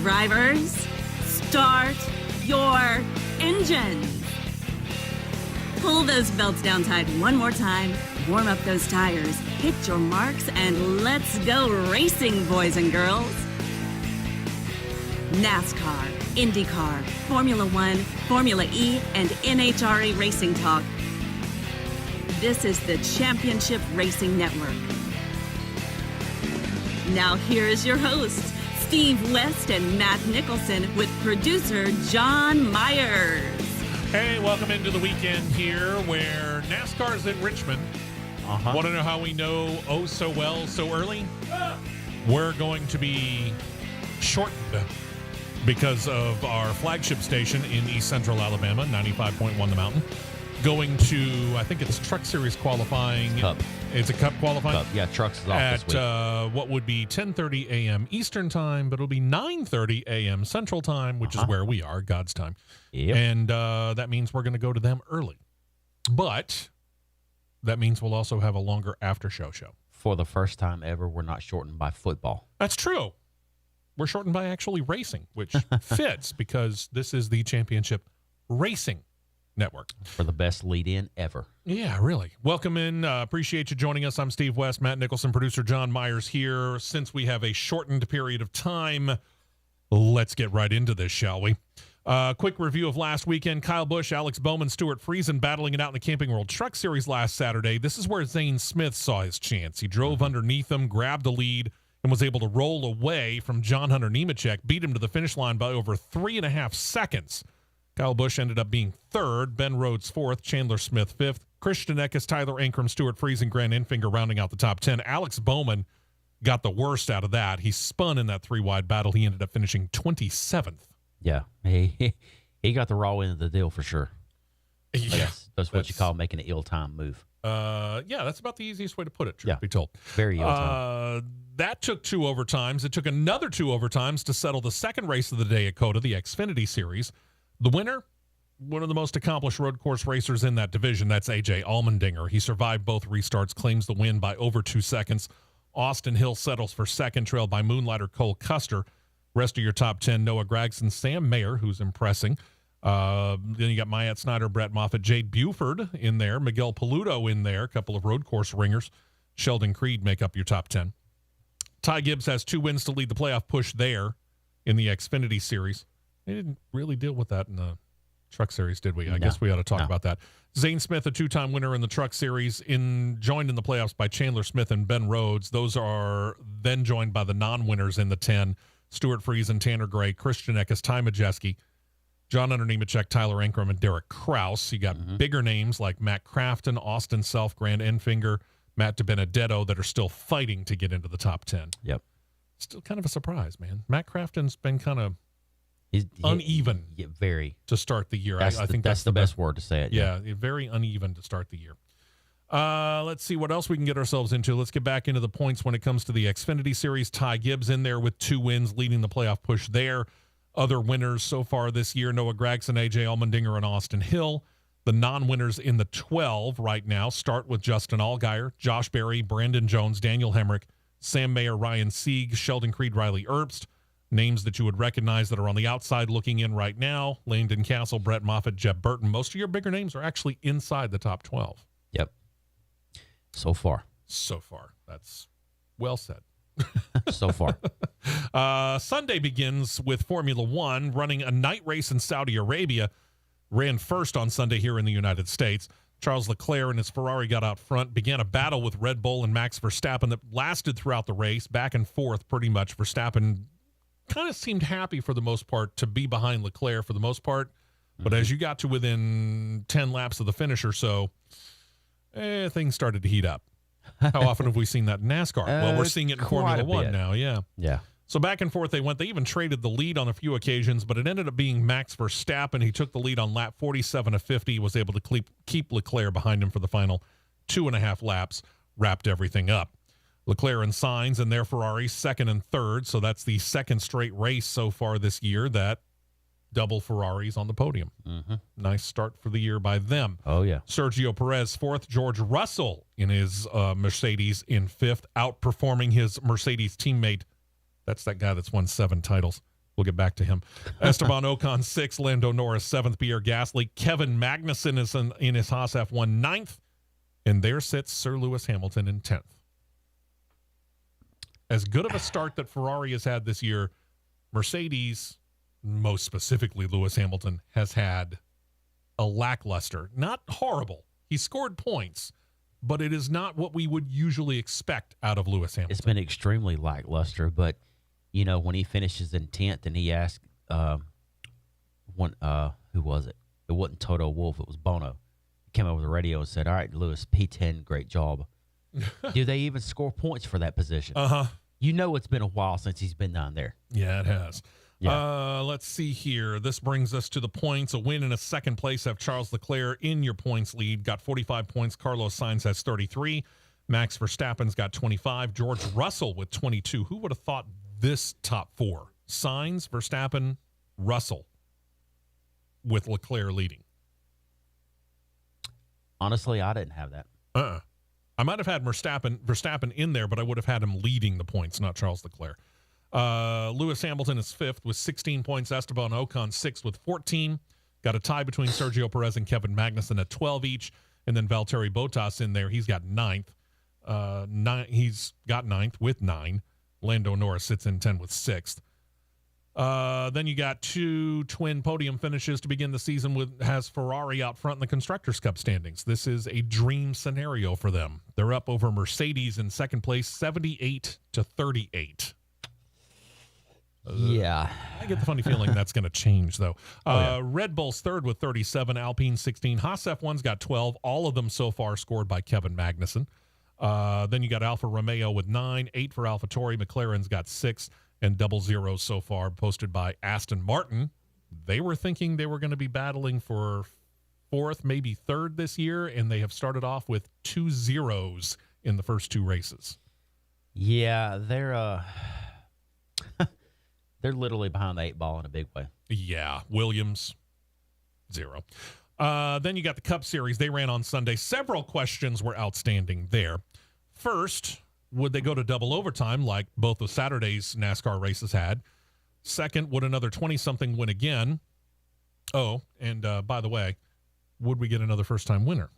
Drivers, start your engines. Pull those belts down tight one more time, warm up those tires, hit your marks, and let's go racing, boys and girls. NASCAR, Indycar, Formula One, FormulaE, and NHRA Racing Talk. This is the Championship Racing Network. Now here's your hosts, Steve West and Matt Nicholson, with producer John Myers. Hey, welcome into the weekend here where NASCAR's in Richmond. Want to know how we know oh so well so early? We're going to be shortened because of our flagship station in East Central Alabama, 95.1 The Mountain. Going to, I think it's Truck Series qualifying. Cup. It's a Cup qualifying. Cup. Yeah, Trucks is off this week. At what would be 10:30 a.m. Eastern Time, but it'll be 9:30 a.m. Central Time, which is where we are, God's time. Yep. And that means we're going to go to them early. But that means we'll also have a longer after-show show. For the first time ever, we're not shortened by football. That's true. We're shortened by actually racing, which fits because this is the Championship Racing Network. For the best lead-in ever. Yeah, really. Welcome in. Appreciate you joining us. I'm Steve West, Matt Nicholson, producer John Myers here. Since we have a shortened period of time, let's get right into this, shall we? Quick review of last weekend. Kyle Busch, Alex Bowman, Stuart Friesen battling it out in the Camping World Truck Series last Saturday. This is where Zane Smith saw his chance. He drove underneath him, grabbed the lead, and was able to roll away from John Hunter Nemechek, beat him to the finish line by over 3.5 seconds. Kyle Busch ended up being third, Ben Rhodes fourth, Chandler Smith fifth, Christian Eckes, Tyler Ankrum, Stuart Friesen, Grant Enfinger rounding out the top 10. Alex Bowman got the worst out of that. He spun in that three-wide battle. He ended up finishing 27th. Yeah, he got the raw end of the deal for sure. Yeah, that's what you call making an ill-timed move. Yeah, that's about the easiest way to put it, truth be told. Very ill-timed. That took 2 overtimes. It took another 2 overtimes to settle the second race of the day at COTA, the Xfinity Series. The winner, one of the most accomplished road course racers in that division, that's A.J. Allmendinger. He survived both restarts, claims the win by over 2 seconds. Austin Hill settles for second, trailed by Moonlighter Cole Custer. Rest of your top 10, Noah Gragson, Sam Mayer, who's impressing. Then you got Myatt Snyder, Brett Moffitt, Jade Buford in there, Miguel Paludo in there, a couple of road course ringers. Sheldon Creed make up your top 10. Ty Gibbs has 2 wins to lead the playoff push there in the Xfinity Series. They didn't really deal with that in the Truck Series, did we? I guess we ought to talk about that. Zane Smith, a 2-time winner in the Truck Series, joined in the playoffs by Chandler Smith and Ben Rhodes. Those are then joined by the non-winners in the 10, Stuart Friesen, Tanner Gray, Christian Eckes, Ty Majeski, John Hunter Nemechek, Tyler Ankrum, and Derek Kraus. You got bigger names like Matt Crafton, Austin Self, Grant Enfinger, Matt DiBenedetto that are still fighting to get into the top 10. Yep. Still kind of a surprise, man. Matt Crafton's been kind of He's uneven very to start the year. I think that's the best word to say it. Yeah, very uneven to start the year. Let's see what else we can get ourselves into. Let's get back into the points when it comes to the Xfinity Series. Ty Gibbs in there with 2 wins, leading the playoff push there. Other winners so far this year, Noah Gragson, A.J. Allmendinger, and Austin Hill. The non-winners in the 12 right now start with Justin Allgaier, Josh Berry, Brandon Jones, Daniel Hemrick, Sam Mayer, Ryan Sieg, Sheldon Creed, Riley Erbst. Names that you would recognize that are on the outside looking in right now, Langdon Castle, Brett Moffitt, Jeb Burton. Most of your bigger names are actually inside the top 12. Yep. So far. That's well said. So far. Sunday begins with Formula One running a night race in Saudi Arabia. Ran first on Sunday here in the United States. Charles Leclerc and his Ferrari got out front, began a battle with Red Bull and Max Verstappen that lasted throughout the race, back and forth pretty much. Verstappen kind of seemed happy for the most part to be behind Leclerc for the most part. But as you got to within 10 laps of the finish or so, things started to heat up. How often have we seen that in NASCAR? Well, we're seeing it in Formula One now, yeah. Yeah. So back and forth they went. They even traded the lead on a few occasions, but it ended up being Max Verstappen. He took the lead on lap 47 of 50, was able to keep Leclerc behind him for the final 2.5 laps, wrapped everything up. Leclerc and Sainz and their Ferraris second and third, so that's the second straight race so far this year that double Ferraris on the podium. Nice start for the year by them. Oh, yeah. Sergio Perez fourth, George Russell in his Mercedes in fifth, outperforming his Mercedes teammate. That's that guy that's won 7 titles. We'll get back to him. Esteban Ocon 6th, Lando Norris 7th, Pierre Gasly. Kevin Magnussen is in his Haas F1 9th, and there sits Sir Lewis Hamilton in 10th. As good of a start that Ferrari has had this year, Mercedes, most specifically Lewis Hamilton, has had a lackluster. Not horrible. He scored points, but it is not what we would usually expect out of Lewis Hamilton. It's been extremely lackluster, but when he finishes in 10th and he asked who was it? It wasn't Toto Wolff, it was Bono. He came over the radio and said, "All right, Lewis, P10, great job." Do they even score points for that position? It's been a while since he's been down there. Yeah, it has. Yeah. Let's see here. This brings us to the points. A win and a second place have Charles Leclerc in your points lead. Got 45 points. Carlos Sainz has 33. Max Verstappen's got 25. George Russell with 22. Who would have thought this top four? Sainz, Verstappen, Russell, with Leclerc leading. Honestly, I didn't have that. I might have had Verstappen in there, but I would have had him leading the points, not Charles Leclerc. Lewis Hamilton is 5th with 16 points. Esteban Ocon 6th with 14. Got a tie between Sergio Perez and Kevin Magnussen at 12 each. And then Valtteri Bottas in there. He's got 9th. He's got 9th with 9. Lando Norris sits in 10 with 6th. Then you got two twin podium finishes to begin the season has Ferrari out front in the Constructors' Cup standings. This is a dream scenario for them. They're up over Mercedes in second place, 78-38. Yeah. I get the funny feeling that's going to change, though. Red Bull's 3rd with 37, Alpine 16. Haas F1's got 12, all of them so far scored by Kevin Magnussen. Then you got Alfa Romeo with 9, 8 for AlphaTauri. McLaren's got 6, and double zeros so far posted by Aston Martin. They were thinking they were going to be battling for 4th, maybe 3rd this year, and they have started off with 2 zeros in the first 2 races. Yeah, they're literally behind the 8 ball in a big way. Yeah, Williams, 0. Then you got the Cup Series. They ran on Sunday. Several questions were outstanding there. First, would they go to double overtime like both of Saturday's NASCAR races had? Second, would another 20-something win again? Oh, and by the way, would we get another first-time winner?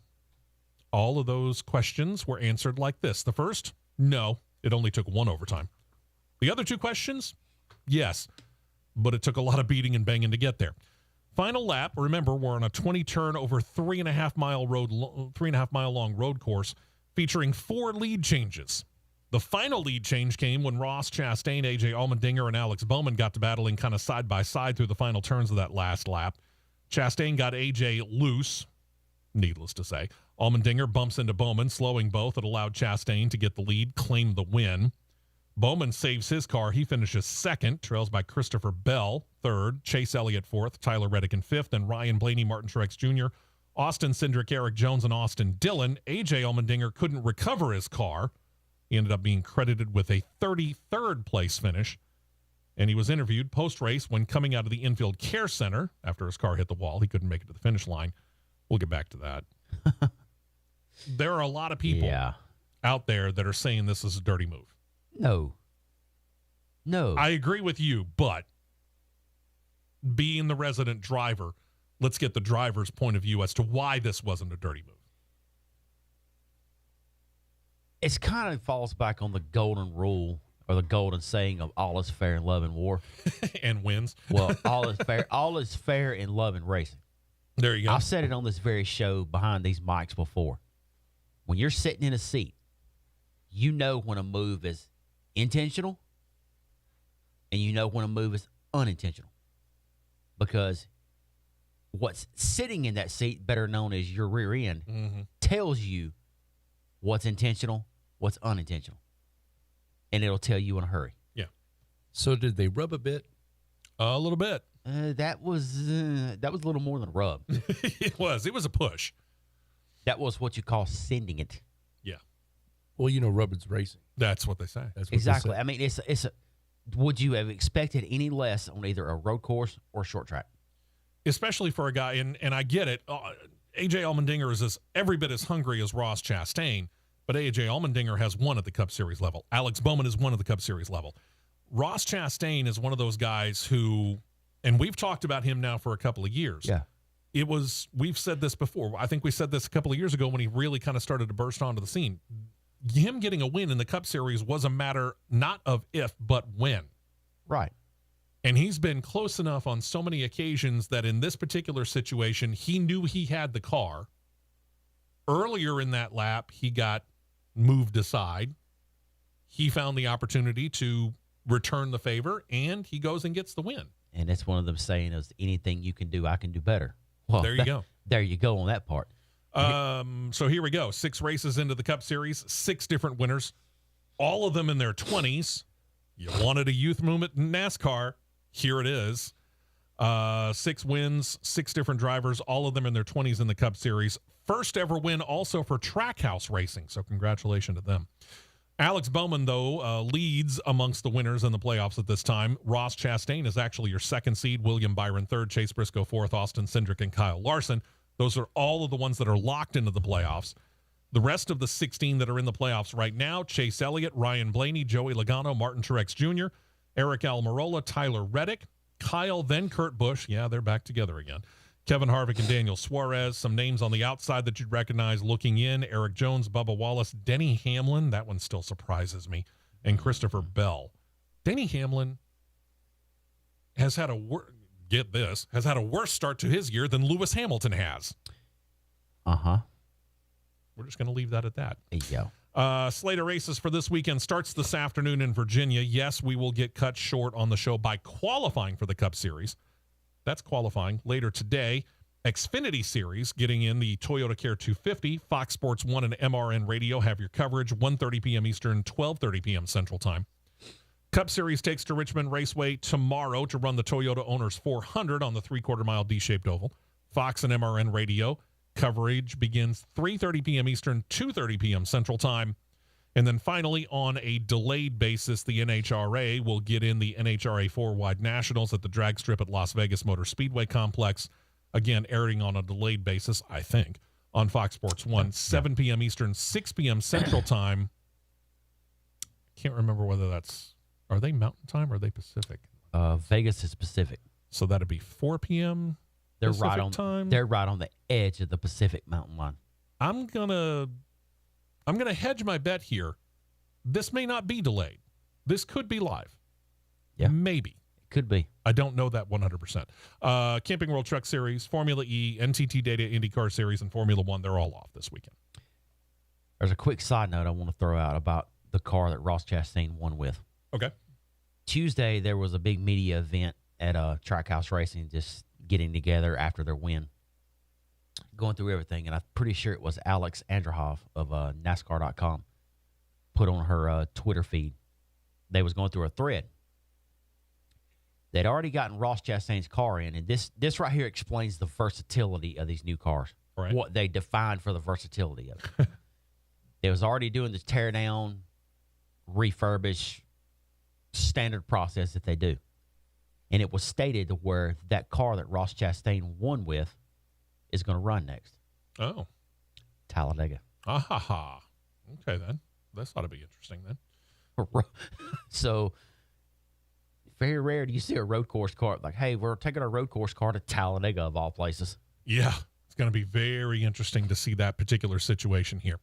All of those questions were answered like this. The first, no, it only took 1 overtime. The other 2 questions, yes, but it took a lot of beating and banging to get there. Final lap, remember, we're on a 20-turn over 3.5 mile long road course featuring 4 lead changes. The final lead change came when Ross Chastain, A.J. Allmendinger, and Alex Bowman got to battling kind of side by side through the final turns of that last lap. Chastain got A.J. loose, needless to say. Allmendinger bumps into Bowman, slowing both. It allowed Chastain to get the lead, claim the win. Bowman saves his car. He finishes 2nd, trails by Christopher Bell, 3rd, Chase Elliott 4th, Tyler Reddick in 5th, and Ryan Blaney, Martin Truex Jr., Austin Cindric, Eric Jones, and Austin Dillon. A.J. Allmendinger couldn't recover his car. He ended up being credited with a 33rd place finish, and he was interviewed post-race when coming out of the infield care center after his car hit the wall. He couldn't make it to the finish line. We'll get back to that. There are a lot of people out there that are saying this is a dirty move. No. I agree with you, but being the resident driver, let's get the driver's point of view as to why this wasn't a dirty move. It's kind of falls back on the golden rule or the golden saying of all is fair in love and war. And wins. Well, all is fair in love and racing. There you go. I've said it on this very show behind these mics before. When you're sitting in a seat, you know when a move is intentional and you know when a move is unintentional. Because what's sitting in that seat, better known as your rear end, tells you what's intentional, what's unintentional. And it'll tell you in a hurry. Yeah. So did they rub a bit? A little bit. That was a little more than a rub. It was a push. That was what you call sending it. Yeah. Well, rubbing's racing. That's what they say. That's what Exactly. They say. I mean, it's a, would you have expected any less on either a road course or short track? Especially for a guy, and I get it. A.J. Allmendinger is every bit as hungry as Ross Chastain, but A.J. Allmendinger has won at the Cup Series level. Alex Bowman has won at the Cup Series level. Ross Chastain is one of those guys who, and we've talked about him now for a couple of years. Yeah. We've said this before. I think we said this a couple of years ago when he really kind of started to burst onto the scene. Him getting a win in the Cup Series was a matter not of if, but when. Right. And he's been close enough on so many occasions that in this particular situation, he knew he had the car. Earlier in that lap, he got moved aside. He found the opportunity to return the favor, and he goes and gets the win. And that's one of them saying is anything you can do, I can do better. Well, there you go. There you go on that part. So here we go. 6 races into the Cup Series, 6 different winners, all of them in their 20s. You wanted a youth movement in NASCAR. Here it is. 6 wins, 6 different drivers, all of them in their 20s in the Cup Series. First ever win also for Trackhouse Racing, so congratulations to them. Alex Bowman, though, leads amongst the winners in the playoffs at this time. Ross Chastain is actually your second seed. William Byron third, Chase Briscoe fourth, Austin Cindric and Kyle Larson. Those are all of the ones that are locked into the playoffs. The rest of the 16 that are in the playoffs right now, Chase Elliott, Ryan Blaney, Joey Logano, Martin Truex Jr., Eric Almirola, Tyler Reddick, Kyle, then Kurt Busch. Yeah, they're back together again. Kevin Harvick and Daniel Suarez. Some names on the outside that you'd recognize looking in. Eric Jones, Bubba Wallace, Denny Hamlin. That one still surprises me. And Christopher Bell. Denny Hamlin has had has had a worse start to his year than Lewis Hamilton has. Uh-huh. We're just going to leave that at that. There you go. Slate of races for this weekend starts this afternoon in Virginia. Yes, we will get cut short on the show by qualifying for the Cup Series. That's qualifying later today. Xfinity Series getting in the Toyota Care 250. Fox Sports 1 and MRN Radio have your coverage. 1:30 p.m. Eastern, 12:30 p.m. Central Time. Cup Series takes to Richmond Raceway tomorrow to run the Toyota Owners 400 on the 3/4 mile D-shaped oval. Fox and MRN Radio coverage begins 3:30 p.m. Eastern, 2:30 p.m. Central Time. And then finally, on a delayed basis, the NHRA will get in the NHRA 4-wide Nationals at the drag strip at Las Vegas Motor Speedway Complex. Again, airing on a delayed basis, I think, on Fox Sports 1, 7 p.m. Eastern, 6 p.m. Central Time. Can't remember whether are they Mountain Time or are they Pacific? Vegas is Pacific. So that'd be 4 p.m. They're Pacific right on time. They're right on the edge of the Pacific Mountain Line. I'm gonna hedge my bet here. This may not be delayed. This could be live. Yeah. Maybe. It could be. I don't know that 100%. Camping World Truck Series, Formula E, NTT Data Indycar Series, and Formula One, they're all off this weekend. There's a quick side note I want to throw out about the car that Ross Chastain won with. Okay. Tuesday, there was a big media event at Trackhouse Racing, just getting together after their win, going through everything. And I'm pretty sure it was Alex Andrahoff of NASCAR.com put on her Twitter feed. They was going through a thread. They'd already gotten Ross Chastain's car in, and this right here explains the versatility of these new cars, right. What they defined for the versatility of it. They was already doing the tear down, refurbish, standard process that they do. And it was stated where that car that Ross Chastain won with is going to run next. Oh. Talladega. Ah-ha-ha. Okay, then. This ought to be interesting, then. So, very rare do you see a road course car like, hey, we're taking our road course car to Talladega, of all places. Yeah, it's going to be very interesting to see that particular situation here.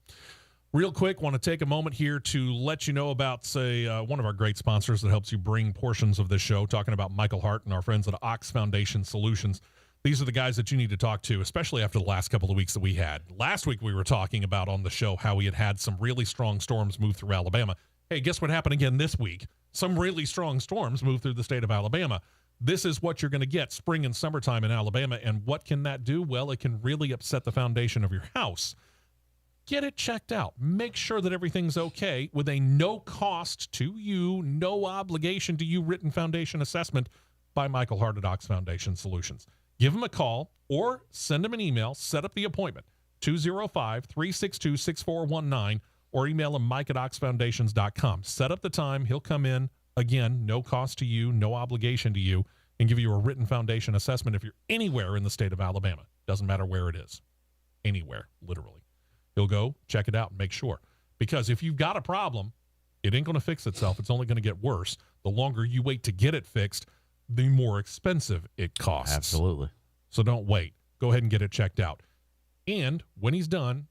Real quick, want to take a moment here to let you know about, say, one of our great sponsors that helps you bring portions of this show, talking about Michael Hart and our friends at Ox Foundation Solutions. These are the guys that you need to talk to, especially after the last couple of weeks that we had. Last week we were talking about on the show how we had some really strong storms move through Alabama. Hey, guess what happened again this week? Some really strong storms move through the state of Alabama. This is what you're going to get spring and summertime in Alabama. And what can that do? Well, it can really upset the foundation of your house. Get it checked out. Make sure that everything's okay with a no cost to you, no obligation to you written foundation assessment by Michael Hart at Ox Foundation Solutions. Give him a call or send him an email. Set up the appointment, 205-362-6419, or email him mike@oxfoundations.com. Set up the time. He'll come in, again, no cost to you, no obligation to you, and give you a written foundation assessment if you're anywhere in the state of Alabama. Doesn't matter where it is. Anywhere, literally. He'll go check it out and make sure. Because if you've got a problem It ain't going to fix itself. It's only going to get worse. The longer you wait to get it fixed, the more expensive it costs. Absolutely. So don't wait. Go ahead and get it checked out. And when he's done,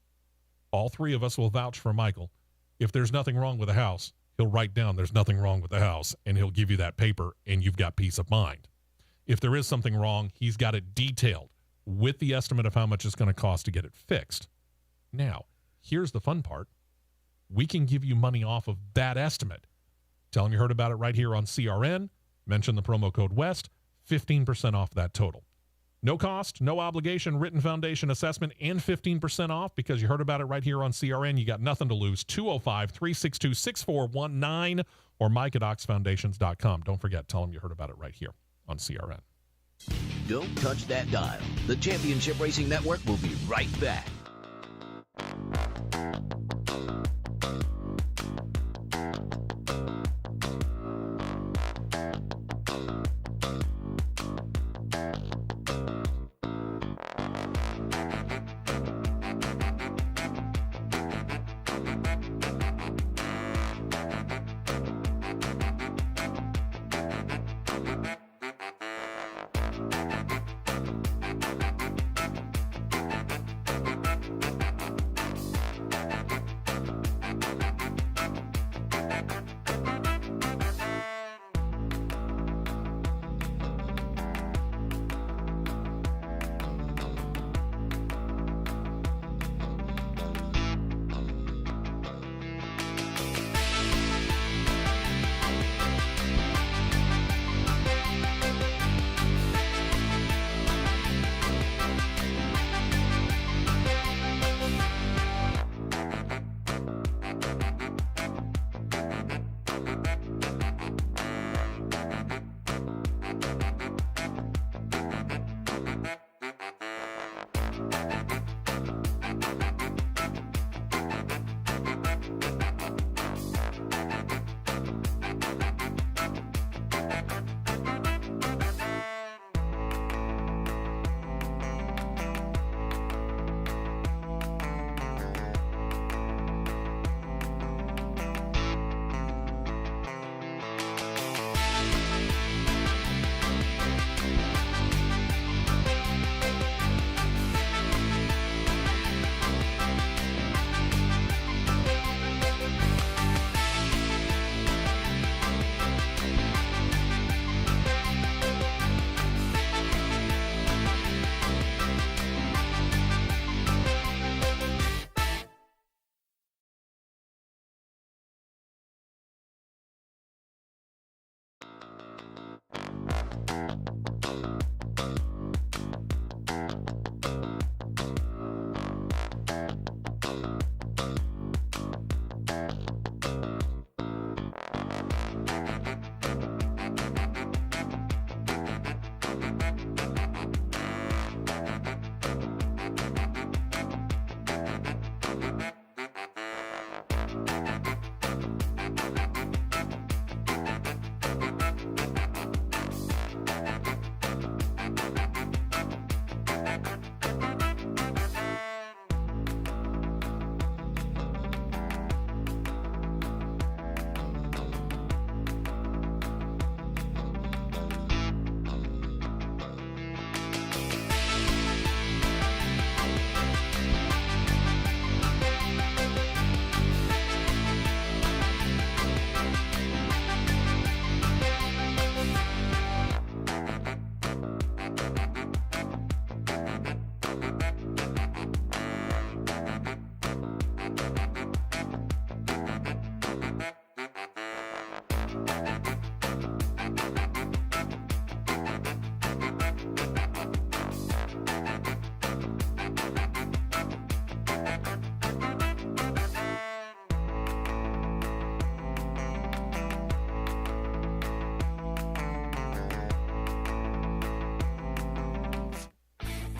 all three of us will vouch for Michael. If there's nothing wrong with the house, he'll write down there's nothing wrong with the house, and he'll give you that paper, and you've got peace of mind. If there is something wrong, he's got it detailed with the estimate of how much it's going to cost to get it fixed. Now, here's the fun part. We can give you money off of that estimate. Tell him you heard about it right here on CRN. Mention the promo code WEST, 15% off that total. No cost, no obligation, written foundation assessment, and 15% off because you heard about it right here on CRN. You got nothing to lose. 205-362-6419 or Mike at oxfoundations.com. Don't forget, tell them you heard about it right here on CRN. Don't touch that dial. The Championship Racing Network will be right back.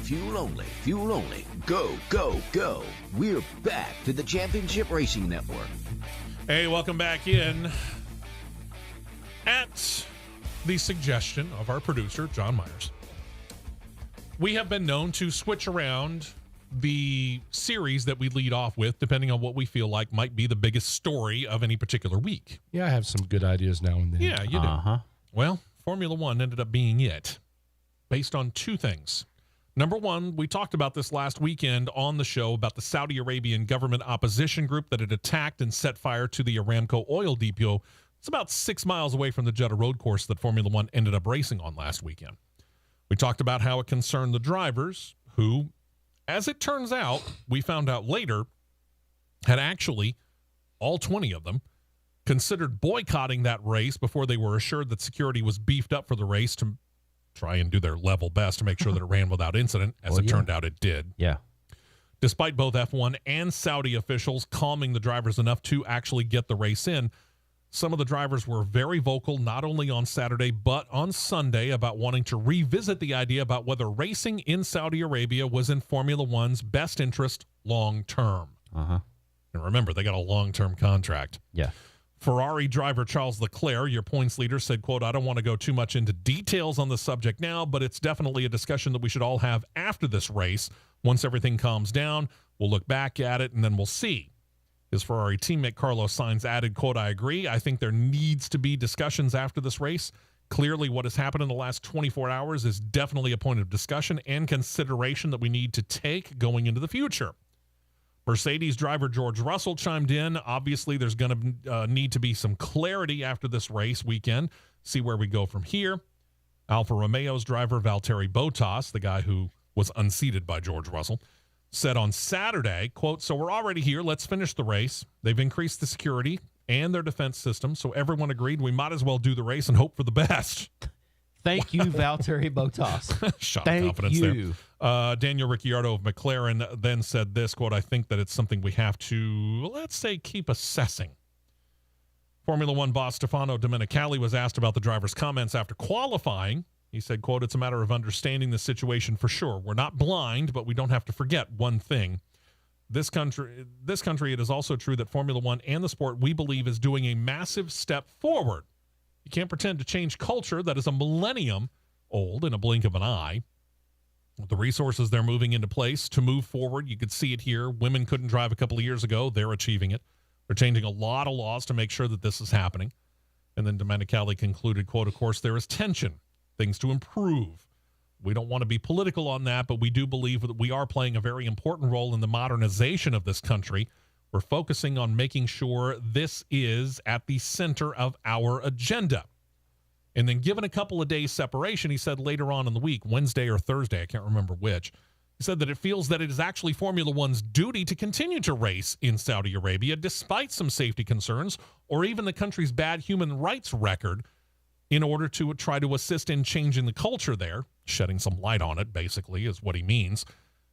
Fuel only, fuel only. Go, go, go. We're back to the Championship Racing Network. Hey, welcome back in. At the suggestion of our producer, John Myers, we have been known to switch around the series that we lead off with, depending on what we feel like might be the biggest story of any particular week. Yeah, I have some good ideas now and then. Yeah, you do. Uh-huh. Well, Formula One ended up being it, based on two things. Number one, we talked about this last weekend on the show about the Saudi Arabian government opposition group that had attacked and set fire to the Aramco oil depot. It's about 6 miles away from the Jeddah road course that Formula One ended up racing on last weekend. We talked about how it concerned the drivers who, as it turns out, we found out later, had actually, all 20 of them, considered boycotting that race before they were assured that security was beefed up for the race to try and do their level best to make sure that it ran without incident. As it turned out, it did. Yeah. Despite both F1 and Saudi officials calming the drivers enough to actually get the race in, some of the drivers were very vocal, not only on Saturday, but on Sunday, about wanting to revisit the idea about whether racing in Saudi Arabia was in Formula One's best interest long-term. Uh-huh. And remember, they got a long-term contract. Yeah. Ferrari driver Charles Leclerc, your points leader, said, quote, "I don't want to go too much into details on the subject now, but it's definitely a discussion that we should all have after this race. Once everything calms down, we'll look back at it, and then we'll see." His Ferrari teammate Carlos Sainz added, quote, "I agree. I think there needs to be discussions after this race. Clearly, what has happened in the last 24 hours is definitely a point of discussion and consideration that we need to take going into the future." Mercedes driver George Russell chimed in. Obviously, there's going to need to be some clarity after this race weekend. See where we go from here. Alfa Romeo's driver Valtteri Bottas, the guy who was unseated by George Russell, said on Saturday, quote, "So we're already here. Let's finish the race. They've increased the security and their defense system, so everyone agreed we might as well do the race and hope for the best." Thank you, Valtteri Bottas. Shot of Thank confidence you. there. Daniel Ricciardo of McLaren then said this, quote, "I think that it's something we have to, let's say, keep assessing." Formula One boss Stefano Domenicali was asked about the driver's comments after qualifying. He said, quote, "It's a matter of understanding the situation for sure. We're not blind, but we don't have to forget one thing. This country, it is also true that Formula One and the sport, we believe, is doing a massive step forward. You can't pretend to change culture that is a millennium old in a blink of an eye. With the resources they're moving into place to move forward, you could see it here. Women couldn't drive a couple of years ago. They're achieving it. They're changing a lot of laws to make sure that this is happening." And then Domenicali concluded, quote, "Of course, there is tension, things to improve. We don't want to be political on that, but we do believe that we are playing a very important role in the modernization of this country. We're focusing on making sure this is at the center of our agenda." And then given a couple of days separation, he said later on in the week, Wednesday or Thursday, I can't remember which, he said that it feels that it is actually Formula One's duty to continue to race in Saudi Arabia despite some safety concerns or even the country's bad human rights record in order to try to assist in changing the culture there. Shedding some light on it, basically, is what he means.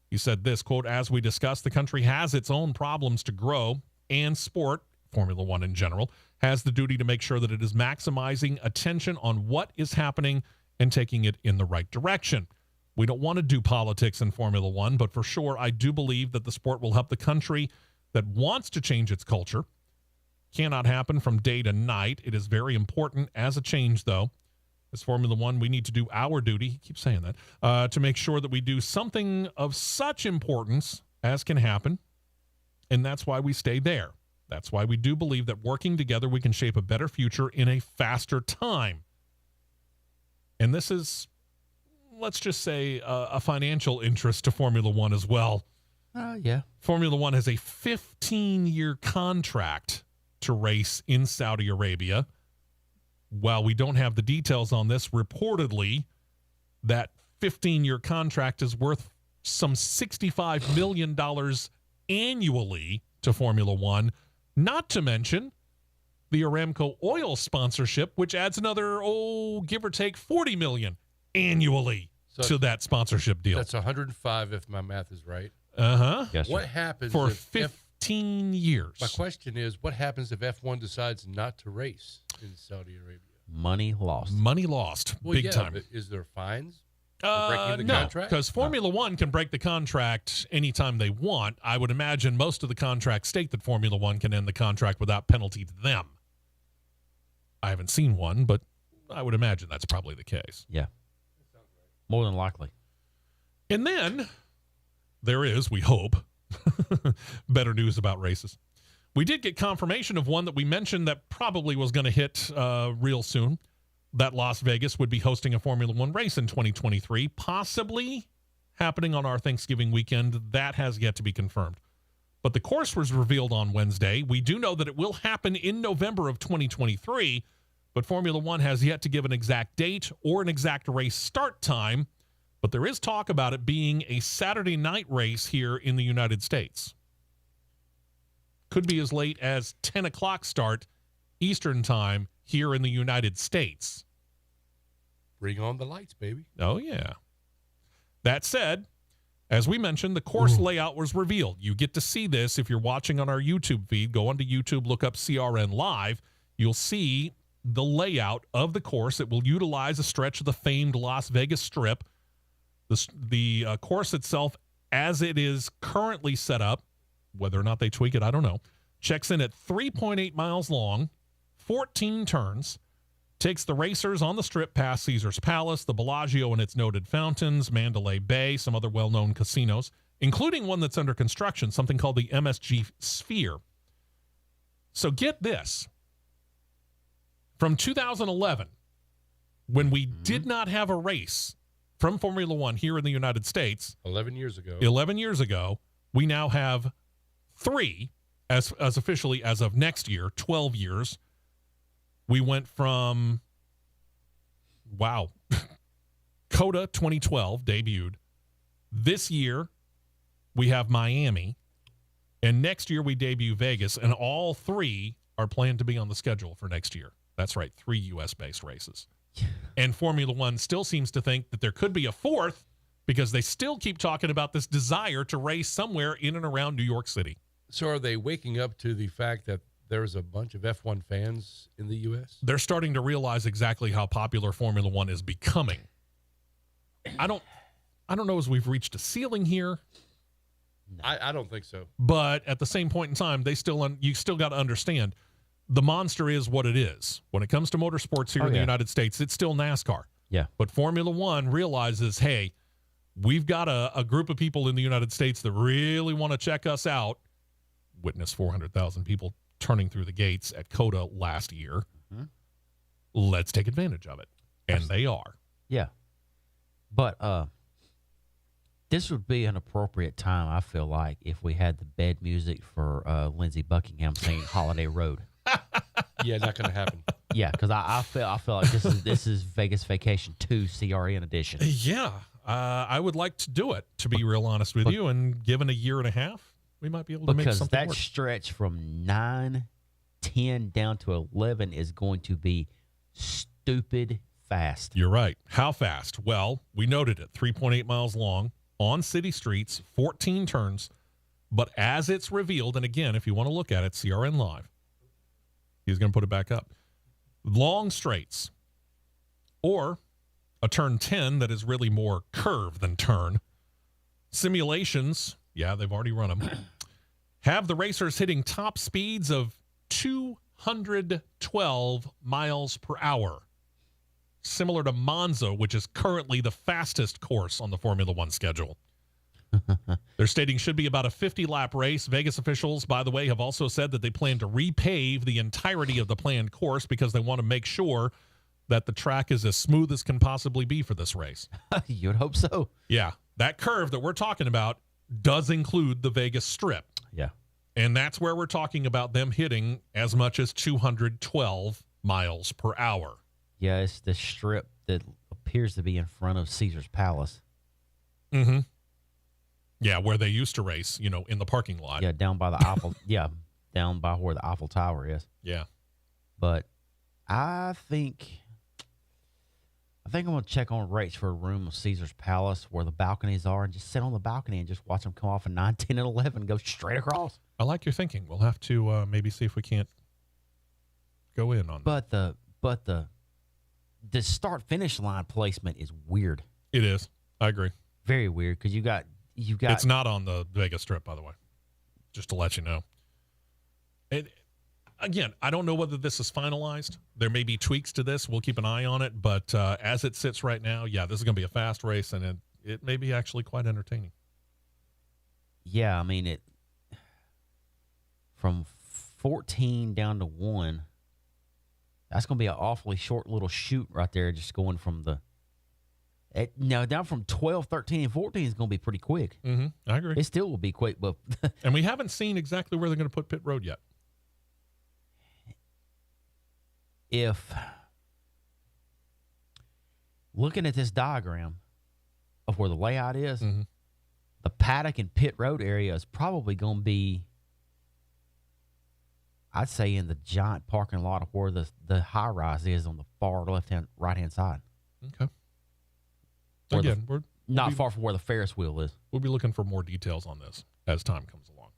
He said this, quote, "As we discussed, the country has its own problems to grow, and sport, Formula One in general, has the duty to make sure that it is maximizing attention on what is happening and taking it in the right direction. We don't want to do politics in Formula One, but for sure, I do believe that the sport will help the country that wants to change its culture. Cannot happen from day to night. It is very important as a change, though. As Formula One, we need to do our duty," he keeps saying that, "to make sure that we do something of such importance as can happen, and that's why we stay there. That's why we do believe that working together, we can shape a better future in a faster time." And this is, let's just say, a financial interest to Formula One as well. Yeah. Formula One has a 15-year contract to race in Saudi Arabia. While we don't have the details on this, reportedly, that 15-year contract is worth some $65 million annually to Formula One, not to mention the Aramco oil sponsorship, which adds another, give or take $40 million annually to that sponsorship deal. That's 105 if my math is right. Uh-huh. Yes, sir. What happens For if 15 years. My question is, what happens if F1 decides not to race in Saudi Arabia? Money lost. Money lost, Well, big yeah, time. but is there fines for breaking the No, contract? because Formula One can break the contract anytime they want. I would imagine most of the contracts state that Formula One can end the contract without penalty to them. I haven't seen one, but I would imagine that's probably the case. Yeah. More than likely. And then there is, we hope, better news about races. We did get confirmation of one that we mentioned that probably was going to hit real soon, that Las Vegas would be hosting a Formula One race in 2023, possibly happening on our Thanksgiving weekend. That has yet to be confirmed. But the course was revealed on Wednesday. We do know that it will happen in November of 2023, but Formula One has yet to give an exact date or an exact race start time. But there is talk about it being a Saturday night race here in the United States. Could be as late as 10 o'clock start Eastern time here in the United States. Bring on the lights, baby. Oh, yeah. That said, as we mentioned, the course layout was revealed. You get to see this if you're watching on our YouTube feed. Go onto YouTube, look up CRN Live. You'll see the layout of the course. It will utilize a stretch of the famed Las Vegas Strip. The course itself, as it is currently set up, whether or not they tweak it, I don't know, checks in at 3.8 miles long, 14 turns, takes the racers on the strip past Caesar's Palace, the Bellagio and its noted fountains, Mandalay Bay, some other well-known casinos, including one that's under construction, something called the MSG Sphere. So get this. From 2011, when we did not have a race from Formula One here in the United States, 11 years ago, we now have 3 as officially as of next year, 12 years. We went from, COTA 2012 debuted. This year, we have Miami. And next year, we debut Vegas. And all 3 are planned to be on the schedule for next year. That's right, 3 U.S.-based races. And Formula One still seems to think that there could be a 4th because they still keep talking about this desire to race somewhere in and around New York City. So are they waking up to the fact that there's a bunch of F1 fans in the U.S.? They're starting to realize exactly how popular Formula One is becoming. I don't know as we've reached a ceiling here. No. I don't think so. But at the same point in time, you still got to understand the monster is what it is. When it comes to motorsports here in the United States, it's still NASCAR. Yeah. But Formula One realizes, hey, we've got a group of people in the United States that really want to check us out. Witness 400,000 people turning through the gates at COTA last year. Mm-hmm. Let's take advantage of it. And they are. Yeah. But this would be an appropriate time, I feel like, if we had the bed music for Lindsey Buckingham singing Holiday Road. Yeah, not going to happen. Yeah, because I feel like this is Vegas Vacation 2 CRN edition. Yeah, I would like to do it, to be real honest with you. And given a year and a half, we might be able to make something work. Because that stretch from 9, 10 down to 11 is going to be stupid fast. You're right. How fast? Well, we noted it. 3.8 miles long on city streets, 14 turns. But as it's revealed, and again, if you want to look at it, CRN Live. He's going to put it back up. Long straights, or a turn 10 that is really more curve than turn. Simulations, yeah, they've already run them, have the racers hitting top speeds of 212 miles per hour, similar to Monza, which is currently the fastest course on the Formula One schedule. They're stating should be about a 50-lap race. Vegas officials, by the way, have also said that they plan to repave the entirety of the planned course because they want to make sure that the track is as smooth as can possibly be for this race. You'd hope so. Yeah. That curve that we're talking about does include the Vegas Strip. Yeah. And that's where we're talking about them hitting as much as 212 miles per hour. Yeah, it's the strip that appears to be in front of Caesar's Palace. Mm-hmm. Yeah, where they used to race, in the parking lot. Yeah, down by the Eiffel. Yeah, down by where the Eiffel Tower is. Yeah. But I think I'm going to check on rates for a room of Caesar's Palace where the balconies are and just sit on the balcony and just watch them come off at 9, 10, and 11 and go straight across. I like your thinking. We'll have to maybe see if we can't go in on that. But the start-finish line placement is weird. It is. I agree. Very weird because you got. It's not on the Vegas Strip, by the way, just to let you know. Again, I don't know whether this is finalized. There may be tweaks to this. We'll keep an eye on it. But as it sits right now, yeah, this is going to be a fast race, and it may be actually quite entertaining. Yeah, I mean, it from 14 down to 1, that's going to be an awfully short little shoot right there, just going from down from 12, 13, and 14 is going to be pretty quick. Mm-hmm. I agree. It still will be quick, but and we haven't seen exactly where they're going to put pit road yet. if looking at this diagram of where the layout is, the paddock and pit road area is probably going to be, I'd say, in the giant parking lot of where the high rise is on the far right hand side. Okay. Again, we're not far from where the Ferris wheel is. We'll be looking for more details on this as time comes along.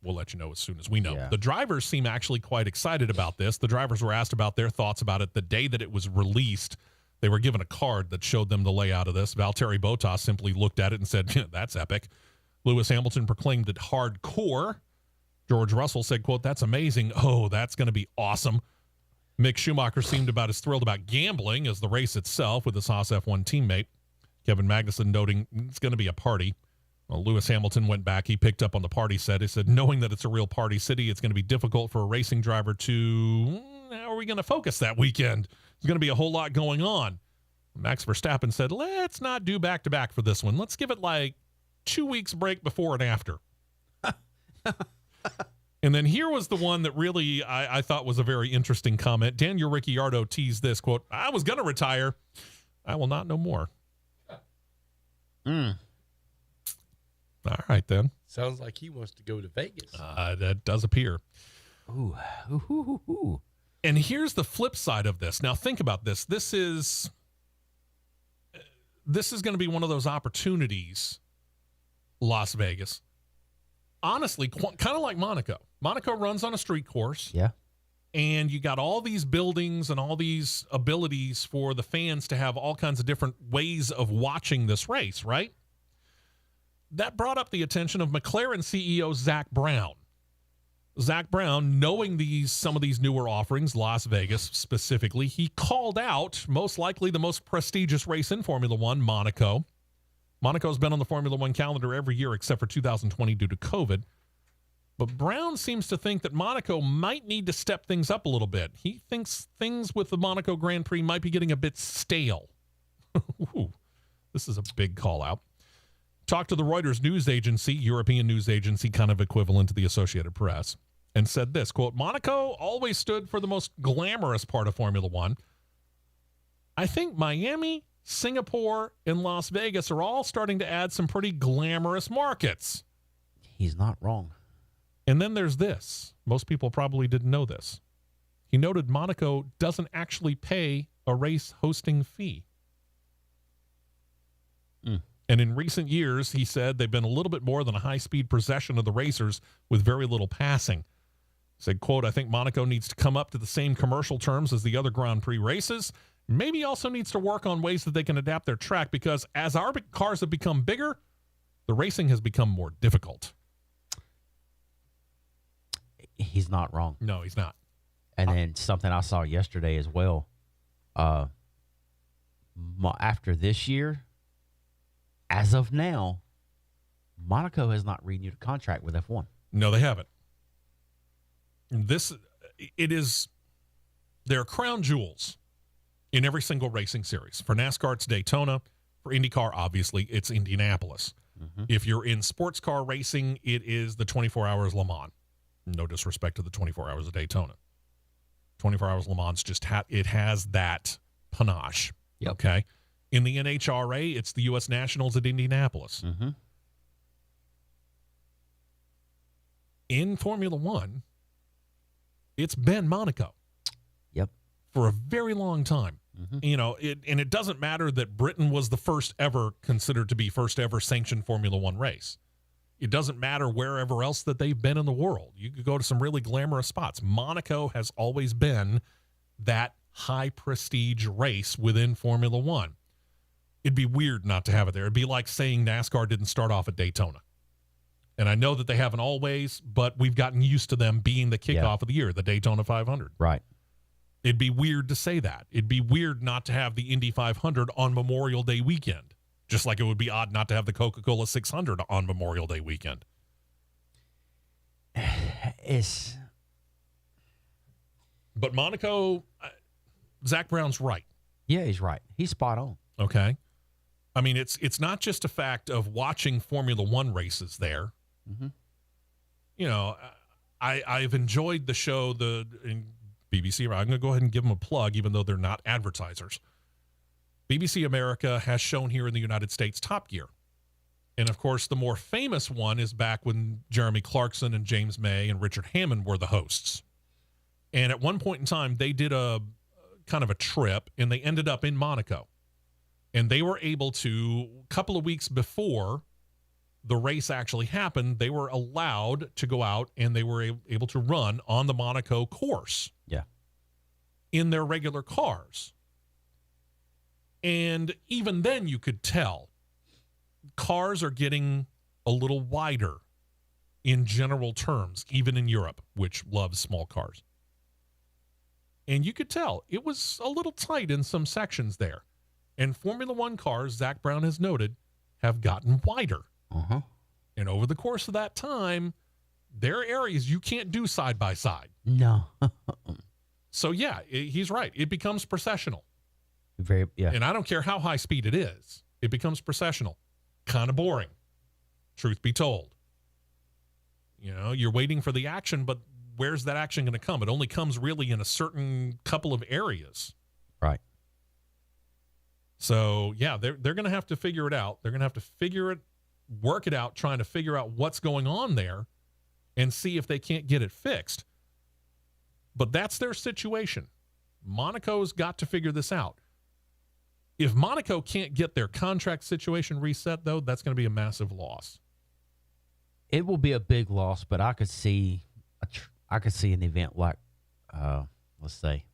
We'll let you know as soon as we know. Yeah. The drivers seem actually quite excited about this. The drivers were asked about their thoughts about it the day that it was released. They were given a card that showed them the layout of this. Valtteri Bottas simply looked at it and said, that's epic. Lewis Hamilton proclaimed it hardcore. George Russell said, quote, that's amazing. Oh, that's going to be awesome. Mick Schumacher seemed about as thrilled about gambling as the race itself with his Haas F1 teammate. Kevin Magnussen noting it's going to be a party. Well, Lewis Hamilton went back. He picked up on the party set. He said, knowing that it's a real party city, it's going to be difficult for a racing driver to, how are we going to focus that weekend? There's going to be a whole lot going on. Max Verstappen said, let's not do back-to-back for this one. Let's give it like 2 weeks break before and after. And then here was the one that really I thought was a very interesting comment. Daniel Ricciardo teased this, quote, I was going to retire. I will not know more. All right, then. Sounds like he wants to go to Vegas. That does appear. Ooh. And here's the flip side of this. Now, think about this. This is going to be one of those opportunities, Las Vegas. Honestly, kind of like Monaco. Monaco runs on a street course. Yeah. And you got all these buildings and all these abilities for the fans to have all kinds of different ways of watching this race, right? That brought up the attention of McLaren CEO Zach Brown. Zach Brown, knowing some of these newer offerings, Las Vegas specifically, he called out most likely the most prestigious race in Formula One, Monaco. Monaco's been on the Formula One calendar every year except for 2020 due to COVID. But Brown seems to think that Monaco might need to step things up a little bit. He thinks things with the Monaco Grand Prix might be getting a bit stale. Ooh, this is a big call out. Talked to the Reuters news agency, European news agency, kind of equivalent to the Associated Press, and said this, quote, Monaco always stood for the most glamorous part of Formula One. I think Miami, Singapore, and Las Vegas are all starting to add some pretty glamorous markets. He's not wrong. And then there's this. Most people probably didn't know this. He noted Monaco doesn't actually pay a race hosting fee. And in recent years, he said they've been a little bit more than a high-speed procession of the racers with very little passing. He said, quote, I think Monaco needs to come up to the same commercial terms as the other Grand Prix races. Maybe also needs to work on ways that they can adapt their track because as our cars have become bigger, the racing has become more difficult. He's not wrong. No, he's not. And then something I saw yesterday as well. After this year, as of now, Monaco has not renewed a contract with F1. No, they haven't. They're crown jewels in every single racing series. For NASCAR, it's Daytona. For IndyCar, obviously, it's Indianapolis. If you're in sports car racing, it is the 24 Hours Le Mans. No disrespect to the 24 Hours of Daytona. 24 Hours Le Mans it has that panache. Yep. Okay. In the NHRA, it's the U.S. Nationals at Indianapolis. In Formula One, it's been Monaco. Yep. For a very long time. You know, it doesn't matter that Britain was the first ever considered to be first ever sanctioned Formula One race. It doesn't matter wherever else that they've been in the world. You could go to some really glamorous spots. Monaco has always been that high prestige race within Formula One. It'd be weird not to have it there. It'd be like saying NASCAR didn't start off at Daytona. And I know that they haven't always, but we've gotten used to them being the kickoff of the year, the Daytona 500. Right. It'd be weird to say that. It'd be weird not to have the Indy 500 on Memorial Day weekend, just like it would be odd not to have the Coca-Cola 600 on Memorial Day weekend. It's But Monaco, Zach Brown's right. yeah, he's right. He's spot on. Okay. I mean, it's not just a fact of watching Formula One races there. Mm-hmm. You know, I've enjoyed the show, in BBC. I'm going to go ahead and give them a plug, even though they're not advertisers. BBC America has shown here in the United States Top Gear. And, of course, the more famous one is back when Jeremy Clarkson and James May and Richard Hammond were the hosts. And at one point in time, they did a kind of a trip, and they ended up in Monaco. And they were able to, a couple of weeks before the race actually happened, they were allowed to go out and they were able to run on the Monaco course. Yeah. In their regular cars. And even then you could tell cars are getting a little wider in general terms, even in Europe, which loves small cars. And you could tell it was a little tight in some sections there. And Formula One cars, Zach Brown has noted, have gotten wider. Uh-huh. And over the course of that time, there are areas you can't do side by side. No. So, yeah, he's right. It becomes processional. Yeah. And I don't care how high speed it is. It becomes processional. Kind of boring, truth be told. You know, you're waiting for the action, but where's that action going to come? It only comes really in a certain couple of areas. Right. So, yeah, they're going to have to figure it out. They're going to have to work it out, trying to figure out what's going on there and see if they can't get it fixed. But that's their situation. Monaco's got to figure this out. If Monaco can't get their contract situation reset, though, that's going to be a massive loss. It will be a big loss, but I could see an event like, let's say,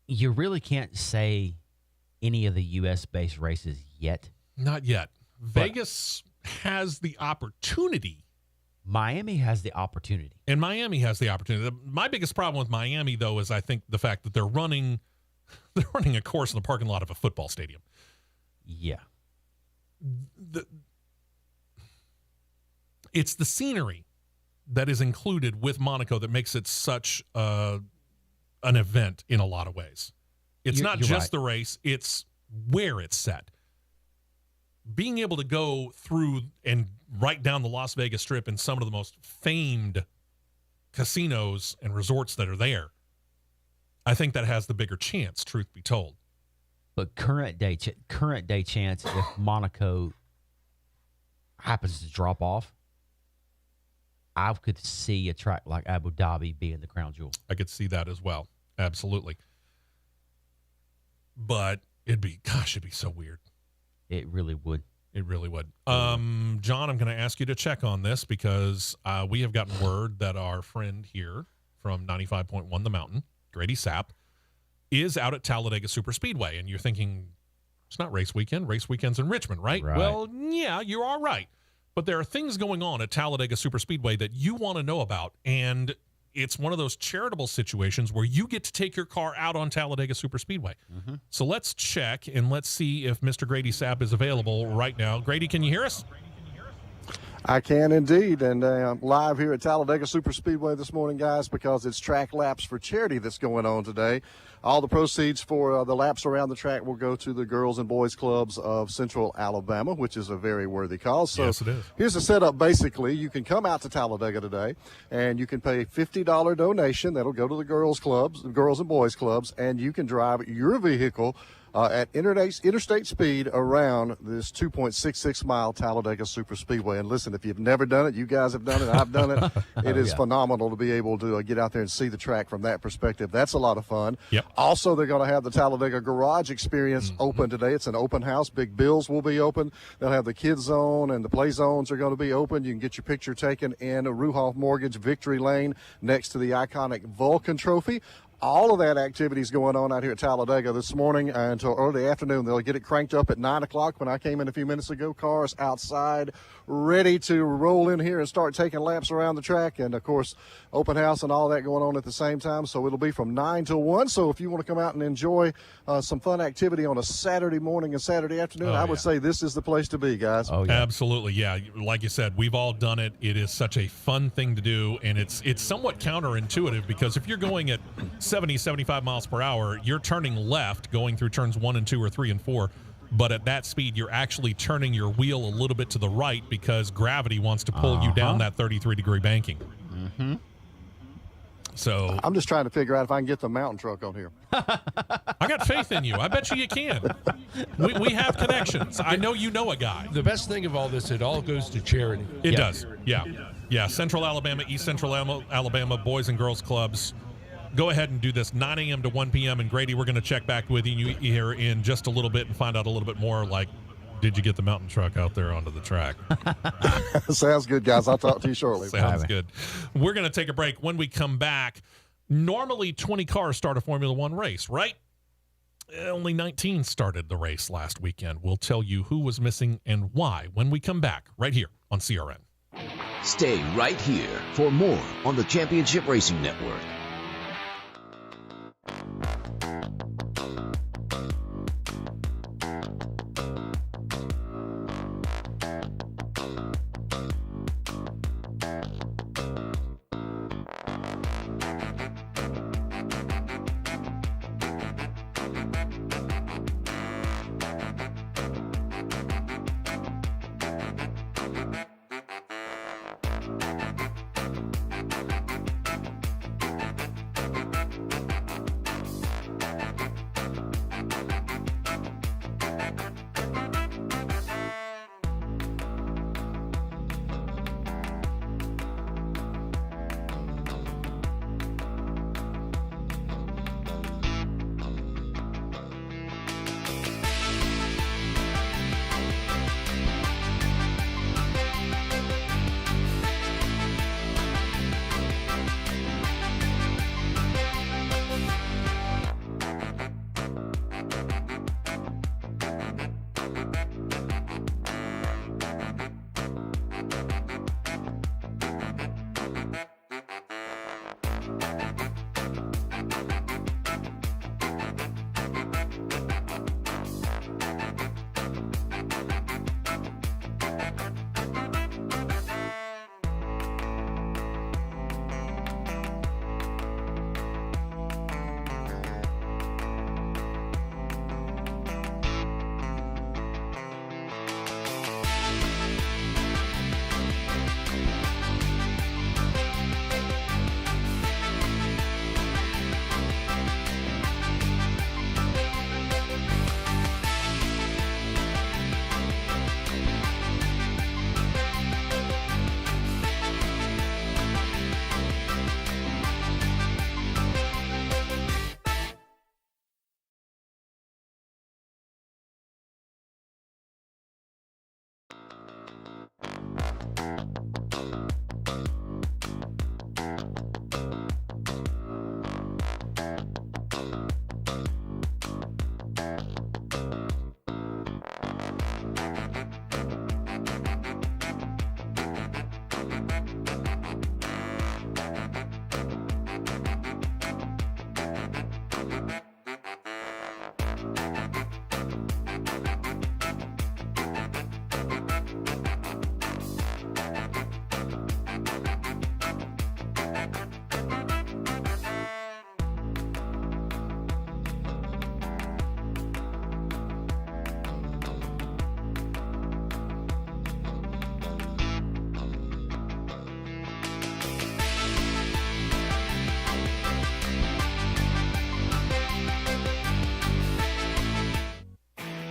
you really can't say any of the U.S.-based races yet. Not yet. Vegas has the opportunity. Miami has the opportunity. And Miami has the opportunity. My biggest problem with Miami, though, is I think the fact that they're running a course in the parking lot of a football stadium. Yeah. It's the scenery that is included with Monaco that makes it such an event in a lot of ways. It's not just right. the race, it's where it's set. Being able to go through and right down the Las Vegas Strip in some of the most famed casinos and resorts that are there, I think that has the bigger chance, truth be told. But current day chance, if Monaco happens to drop off, I could see a track like Abu Dhabi being the crown jewel. I could see that as well. Absolutely. But it'd be so weird. It really would. It really would. John, I'm going to ask you to check on this because we have gotten word that our friend here from 95.1 The Mountain, Grady Sapp, is out at Talladega Superspeedway. And you're thinking, it's not race weekend. Race weekend's in Richmond, right? Well, yeah, you are right. But there are things going on at Talladega Superspeedway that you want to know about. And it's one of those charitable situations where you get to take your car out on Talladega Superspeedway. Mm-hmm. So let's check and let's see if Mr. Grady Sapp is available right now. Grady, can you hear us? I can indeed, and I'm live here at Talladega Superspeedway this morning, guys, because it's Track Laps for Charity that's going on today. All the proceeds for the laps around the track will go to the Girls and Boys Clubs of Central Alabama, which is a very worthy cause. So yes, it is. Here's the setup. Basically, you can come out to Talladega today, and you can pay a $50 donation. That'll go to the Girls and Boys Clubs, and you can drive your vehicle at interstate speed around this 2.66-mile Talladega Superspeedway. And listen, if you've never done it, you guys have done it, I've done it. It is phenomenal to be able to get out there and see the track from that perspective. That's a lot of fun. Yep. Also, they're going to have the Talladega Garage experience open today. It's an open house. Big Bill's will be open. They'll have the kids zone and the play zones are going to be open. You can get your picture taken in Ruhoff Mortgage Victory Lane next to the iconic Vulcan Trophy. all of that activity is going on out here at Talladega this morning until early afternoon. They'll get it cranked up at 9 o'clock. When I came in a few minutes ago, cars outside ready to roll in here and start taking laps around the track. And, of course, open house and all that going on at the same time. So it'll be from 9 till 1. So if you want to come out and enjoy some fun activity on a Saturday morning and Saturday afternoon, I would say this is the place to be, guys. Oh, yeah. Absolutely, yeah. Like you said, we've all done it. It is such a fun thing to do, and it's somewhat counterintuitive because if you're going at 70, 75 miles per hour, you're turning left going through turns 1 and 2 or 3 and 4. But at that speed, you're actually turning your wheel a little bit to the right because gravity wants to pull you down that 33-degree banking. Mm-hmm. So I'm just trying to figure out if I can get the mountain truck on here. I got faith in you. I bet you can. We have connections. I know you know a guy. The best thing of all this, it all goes to charity. It does. Yeah. Yeah. Central Alabama, East Central Alabama Boys and Girls Clubs. Go ahead and do this 9 a.m. to 1 p.m. And Grady, we're going to check back with you here in just a little bit and find out a little bit more. Like, did you get the mountain truck out there onto the track? Sounds good, guys. I'll talk to you shortly. Sounds good. We're going to take a break. When we come back, normally 20 cars start a Formula One race, right? Only 19 started the race last weekend. We'll tell you who was missing and why when we come back right here on CRN. Stay right here for more on the Championship Racing Network.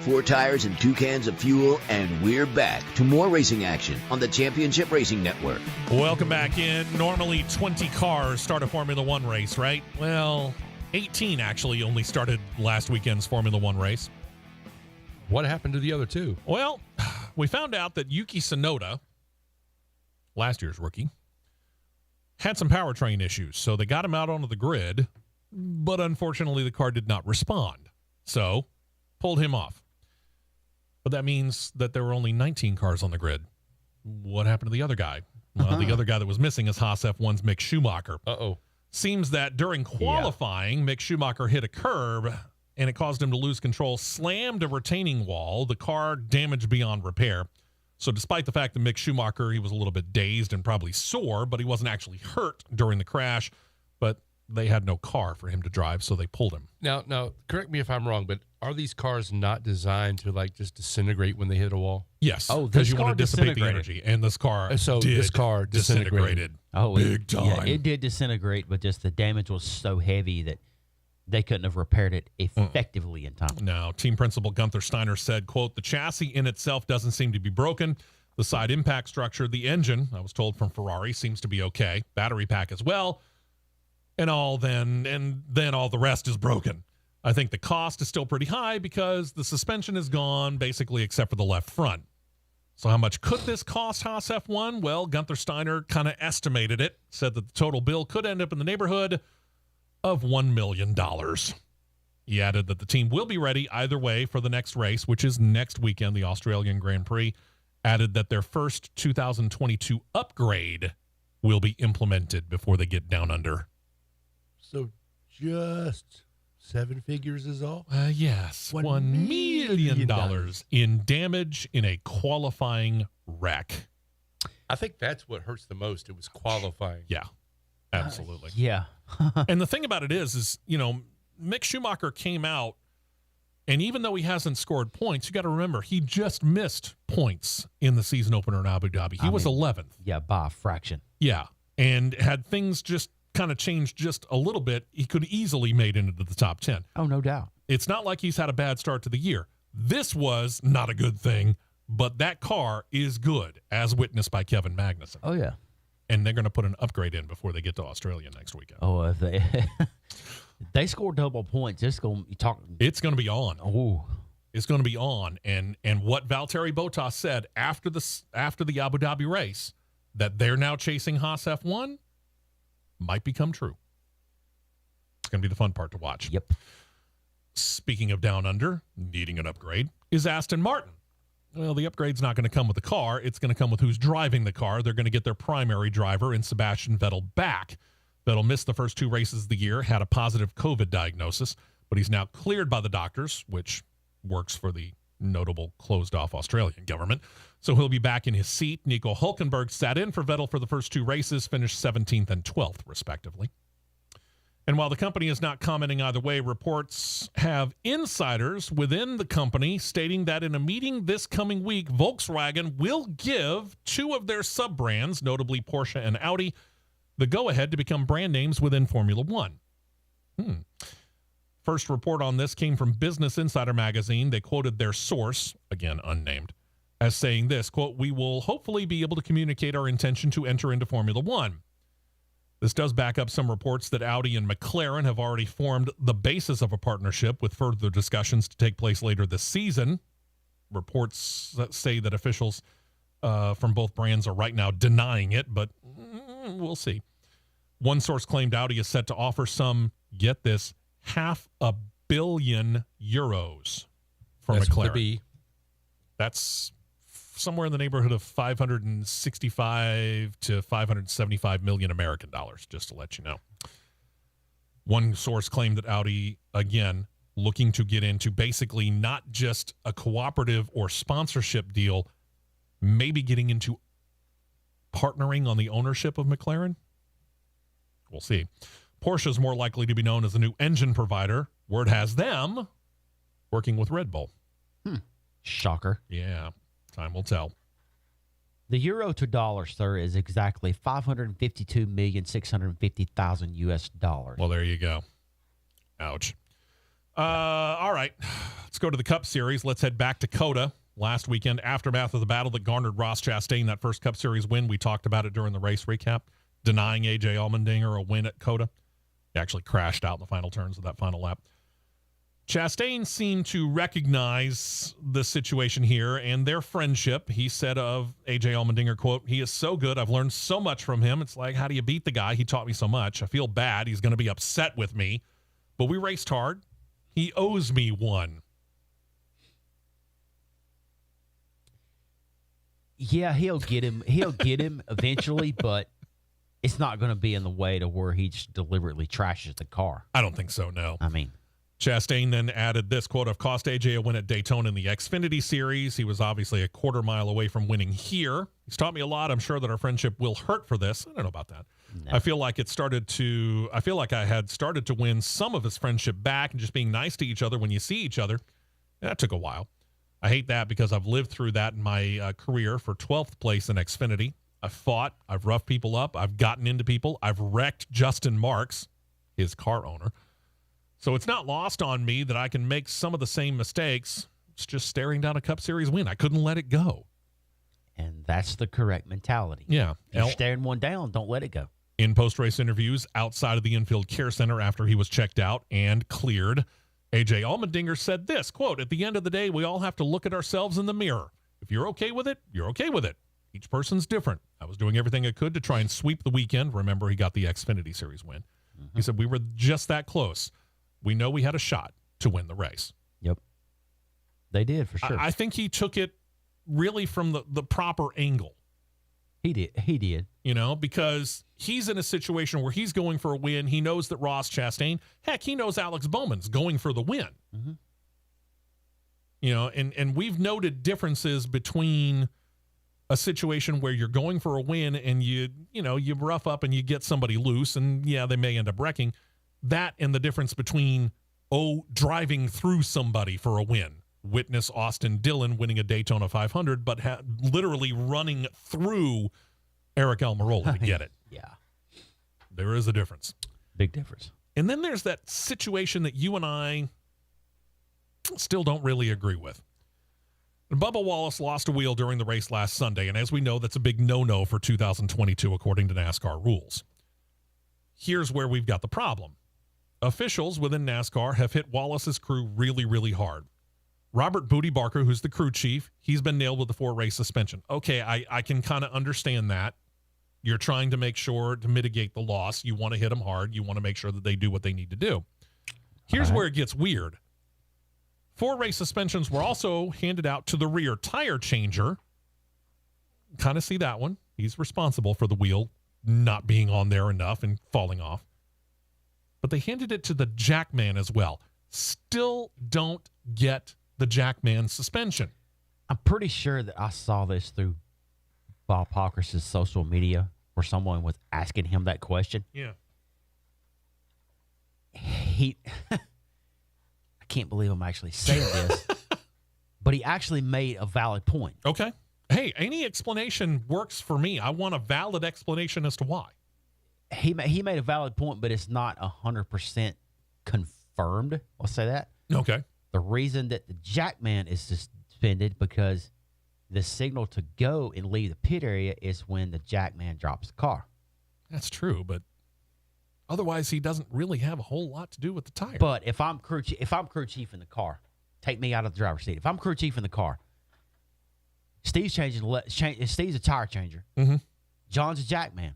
Four tires and 2 cans of fuel, and we're back to more racing action on the Championship Racing Network. Welcome back in. Normally 20 cars start a Formula One race, right? Well, 18 actually only started last weekend's Formula One race. What happened to the other 2? Well, we found out that Yuki Tsunoda, last year's rookie, had some powertrain issues. So they got him out onto the grid but unfortunately the car did not respond. So, pulled him off. But that means that there were only 19 cars on the grid. What happened to the other guy? Well, the other guy that was missing is Haas F1's Mick Schumacher. Uh-oh. Seems that during qualifying, Mick Schumacher hit a curb, and it caused him to lose control, slammed a retaining wall, the car damaged beyond repair. So despite the fact that Mick Schumacher, he was a little bit dazed and probably sore, but he wasn't actually hurt during the crash, but they had no car for him to drive, so they pulled him. Now, correct me if I'm wrong, but are these cars not designed to like just disintegrate when they hit a wall? Yes. Oh, because this you want car to dissipate the disintegrated. energy, and this car This car disintegrated. Oh, big time. Yeah, it did disintegrate, but just the damage was so heavy that they couldn't have repaired it effectively in time. Now, team principal Gunther Steiner said, quote, "The chassis in itself doesn't seem to be broken. The side impact structure, the engine, I was told from Ferrari, seems to be okay. Battery pack as well. And then all the rest is broken. I think the cost is still pretty high because the suspension is gone, basically except for the left front. So how much could this cost Haas F1? Well, Gunther Steiner kind of estimated it, said that the total bill could end up in the neighborhood of $1 million. He added that the team will be ready either way for the next race, which is next weekend, the Australian Grand Prix. Added that their first 2022 upgrade will be implemented before they get down under. So just 7 figures is all? Yes, $1 $1 million in damage in a qualifying wreck. I think that's what hurts the most. It was qualifying. Yeah, absolutely. Yeah. And the thing about it is, Mick Schumacher came out, and even though he hasn't scored points, you got to remember, he just missed points in the season opener in Abu Dhabi. He was 11th. Yeah, by a fraction. Yeah, and had things just kind of changed just a little bit, he could easily made it into the top 10. Oh, no doubt. It's not like he's had a bad start to the year. This was not a good thing, but that car is good, as witnessed by Kevin Magnussen. Oh, yeah. And they're going to put an upgrade in before they get to Australia next weekend. Oh, if they score double points, it's going to be talking. It's going to be on. Oh, It's going to be on. And what Valtteri Bottas said after the Abu Dhabi race, that they're now chasing Haas F1, might become true. It's going to be the fun part to watch. yep. Speaking of down under, needing an upgrade, is Aston Martin. Well, the upgrade's not going to come with the car. It's going to come with who's driving the car. They're going to get their primary driver in Sebastian Vettel back. Vettel missed the first 2 races of the year, had a positive COVID diagnosis, but he's now cleared by the doctors, which works for the notable closed-off Australian government. So he'll be back in his seat. Nico Hülkenberg sat in for Vettel for the first 2 races, finished 17th and 12th, respectively. And while the company is not commenting either way, reports have insiders within the company stating that in a meeting this coming week, Volkswagen will give 2 of their sub-brands, notably Porsche and Audi, the go-ahead to become brand names within Formula One. First report on this came from Business Insider magazine. They quoted their source, again unnamed, as saying this, quote, "We will hopefully be able to communicate our intention to enter into Formula One." This does back up some reports that Audi and McLaren have already formed the basis of a partnership with further discussions to take place later this season. Reports that say that officials from both brands are right now denying it, but we'll see. One source claimed Audi is set to offer some, get this, €500 million for That's McLaren. what they be. That's somewhere in the neighborhood of 565 to 575 million American dollars, just to let you know. One source claimed that Audi, again, looking to get into basically not just a cooperative or sponsorship deal, maybe getting into partnering on the ownership of McLaren. We'll see. Porsche is more likely to be known as the new engine provider. Word has them working with Red Bull. Shocker. Yeah, time will tell. The euro to dollar, sir, is exactly $552,650,000 US. Well, there you go. Ouch. All right. Let's go to the Cup Series. Let's head back to COTA. Last weekend, aftermath of the battle that garnered Ross Chastain that first Cup Series win. We talked about it during the race recap, denying A.J. Allmendinger a win at COTA. He actually crashed out in the final turns of that final lap. Chastain seemed to recognize the situation here and their friendship. He said of A.J. Allmendinger, quote, "He is so good. I've learned so much from him. It's like, how do you beat the guy? He taught me so much. I feel bad. He's going to be upset with me. But we raced hard. He owes me one. Yeah, he'll get him. He'll get him eventually, but it's not going to be in the way to where he just deliberately trashes the car. I don't think so, no. I mean, Chastain then added this quote: "I've cost AJ a win at Daytona in the Xfinity Series. He was obviously a quarter mile away from winning here. He's taught me a lot. I'm sure that our friendship will hurt for this." I don't know about that. No. I feel like I had started to win some of his friendship back and just being nice to each other when you see each other. That took a while. I hate that because I've lived through that in my career for 12th place in Xfinity. I've fought. I've roughed people up. I've gotten into people. I've wrecked Justin Marks, his car owner. So it's not lost on me that I can make some of the same mistakes. It's just staring down a Cup Series win. I couldn't let it go. and that's the correct mentality. Yeah. You're staring one down, don't let it go. In post-race interviews outside of the infield care center after he was checked out and cleared, A.J. Allmendinger said this, quote, "At the end of the day, we all have to look at ourselves in the mirror. If you're okay with it, you're okay with it. Each person's different. I was doing everything I could to try and sweep the weekend." Remember, he got the Xfinity Series win. He said, "We were just that close. We know we had a shot to win the race." Yep. They did, for sure. I think he took it really from the proper angle. He did. You know, because he's in a situation where he's going for a win. He knows that Ross Chastain, heck, he knows Alex Bowman's going for the win. Mm-hmm. You know, and we've noted differences between a situation where you're going for a win and you rough up and you get somebody loose and, yeah, they may end up wrecking. That and the difference between, driving through somebody for a win. Witness Austin Dillon winning a Daytona 500, but literally running through Eric Almirola to get it. Yeah. There is a difference. Big difference. And then there's that situation that you and I still don't really agree with. Bubba Wallace lost a wheel during the race last Sunday, and as we know, that's a big no-no for 2022 according to NASCAR rules. Here's where we've got the problem. Officials within NASCAR have hit Wallace's crew really, really hard. Robert Booty Barker, who's the crew chief, he's been nailed with the 4-race suspension. Okay, I can kind of understand that. You're trying to make sure to mitigate the loss. You want to hit them hard. You want to make sure that they do what they need to do. Here's where it gets weird. 4-race suspensions were also handed out to the rear tire changer. Kind of see that one. He's responsible for the wheel not being on there enough and falling off. But they handed it to the jackman as well. Still don't get the jackman suspension. I'm pretty sure that I saw this through Bob Pockrass' social media where someone was asking him that question. Yeah. I can't believe I'm actually saying this, but he actually made a valid point. Okay. Hey, any explanation works for me. I want a valid explanation as to why. He made a valid point, but it's not 100% confirmed. I'll say that. Okay. The reason that the jackman is suspended because the signal to go and leave the pit area is when the jackman drops the car. That's true, but otherwise he doesn't really have a whole lot to do with the tire. But if I'm crew chief in the car, take me out of the driver's seat. If I'm crew chief in the car, Steve's Steve's a tire changer. Mm-hmm. John's a jackman.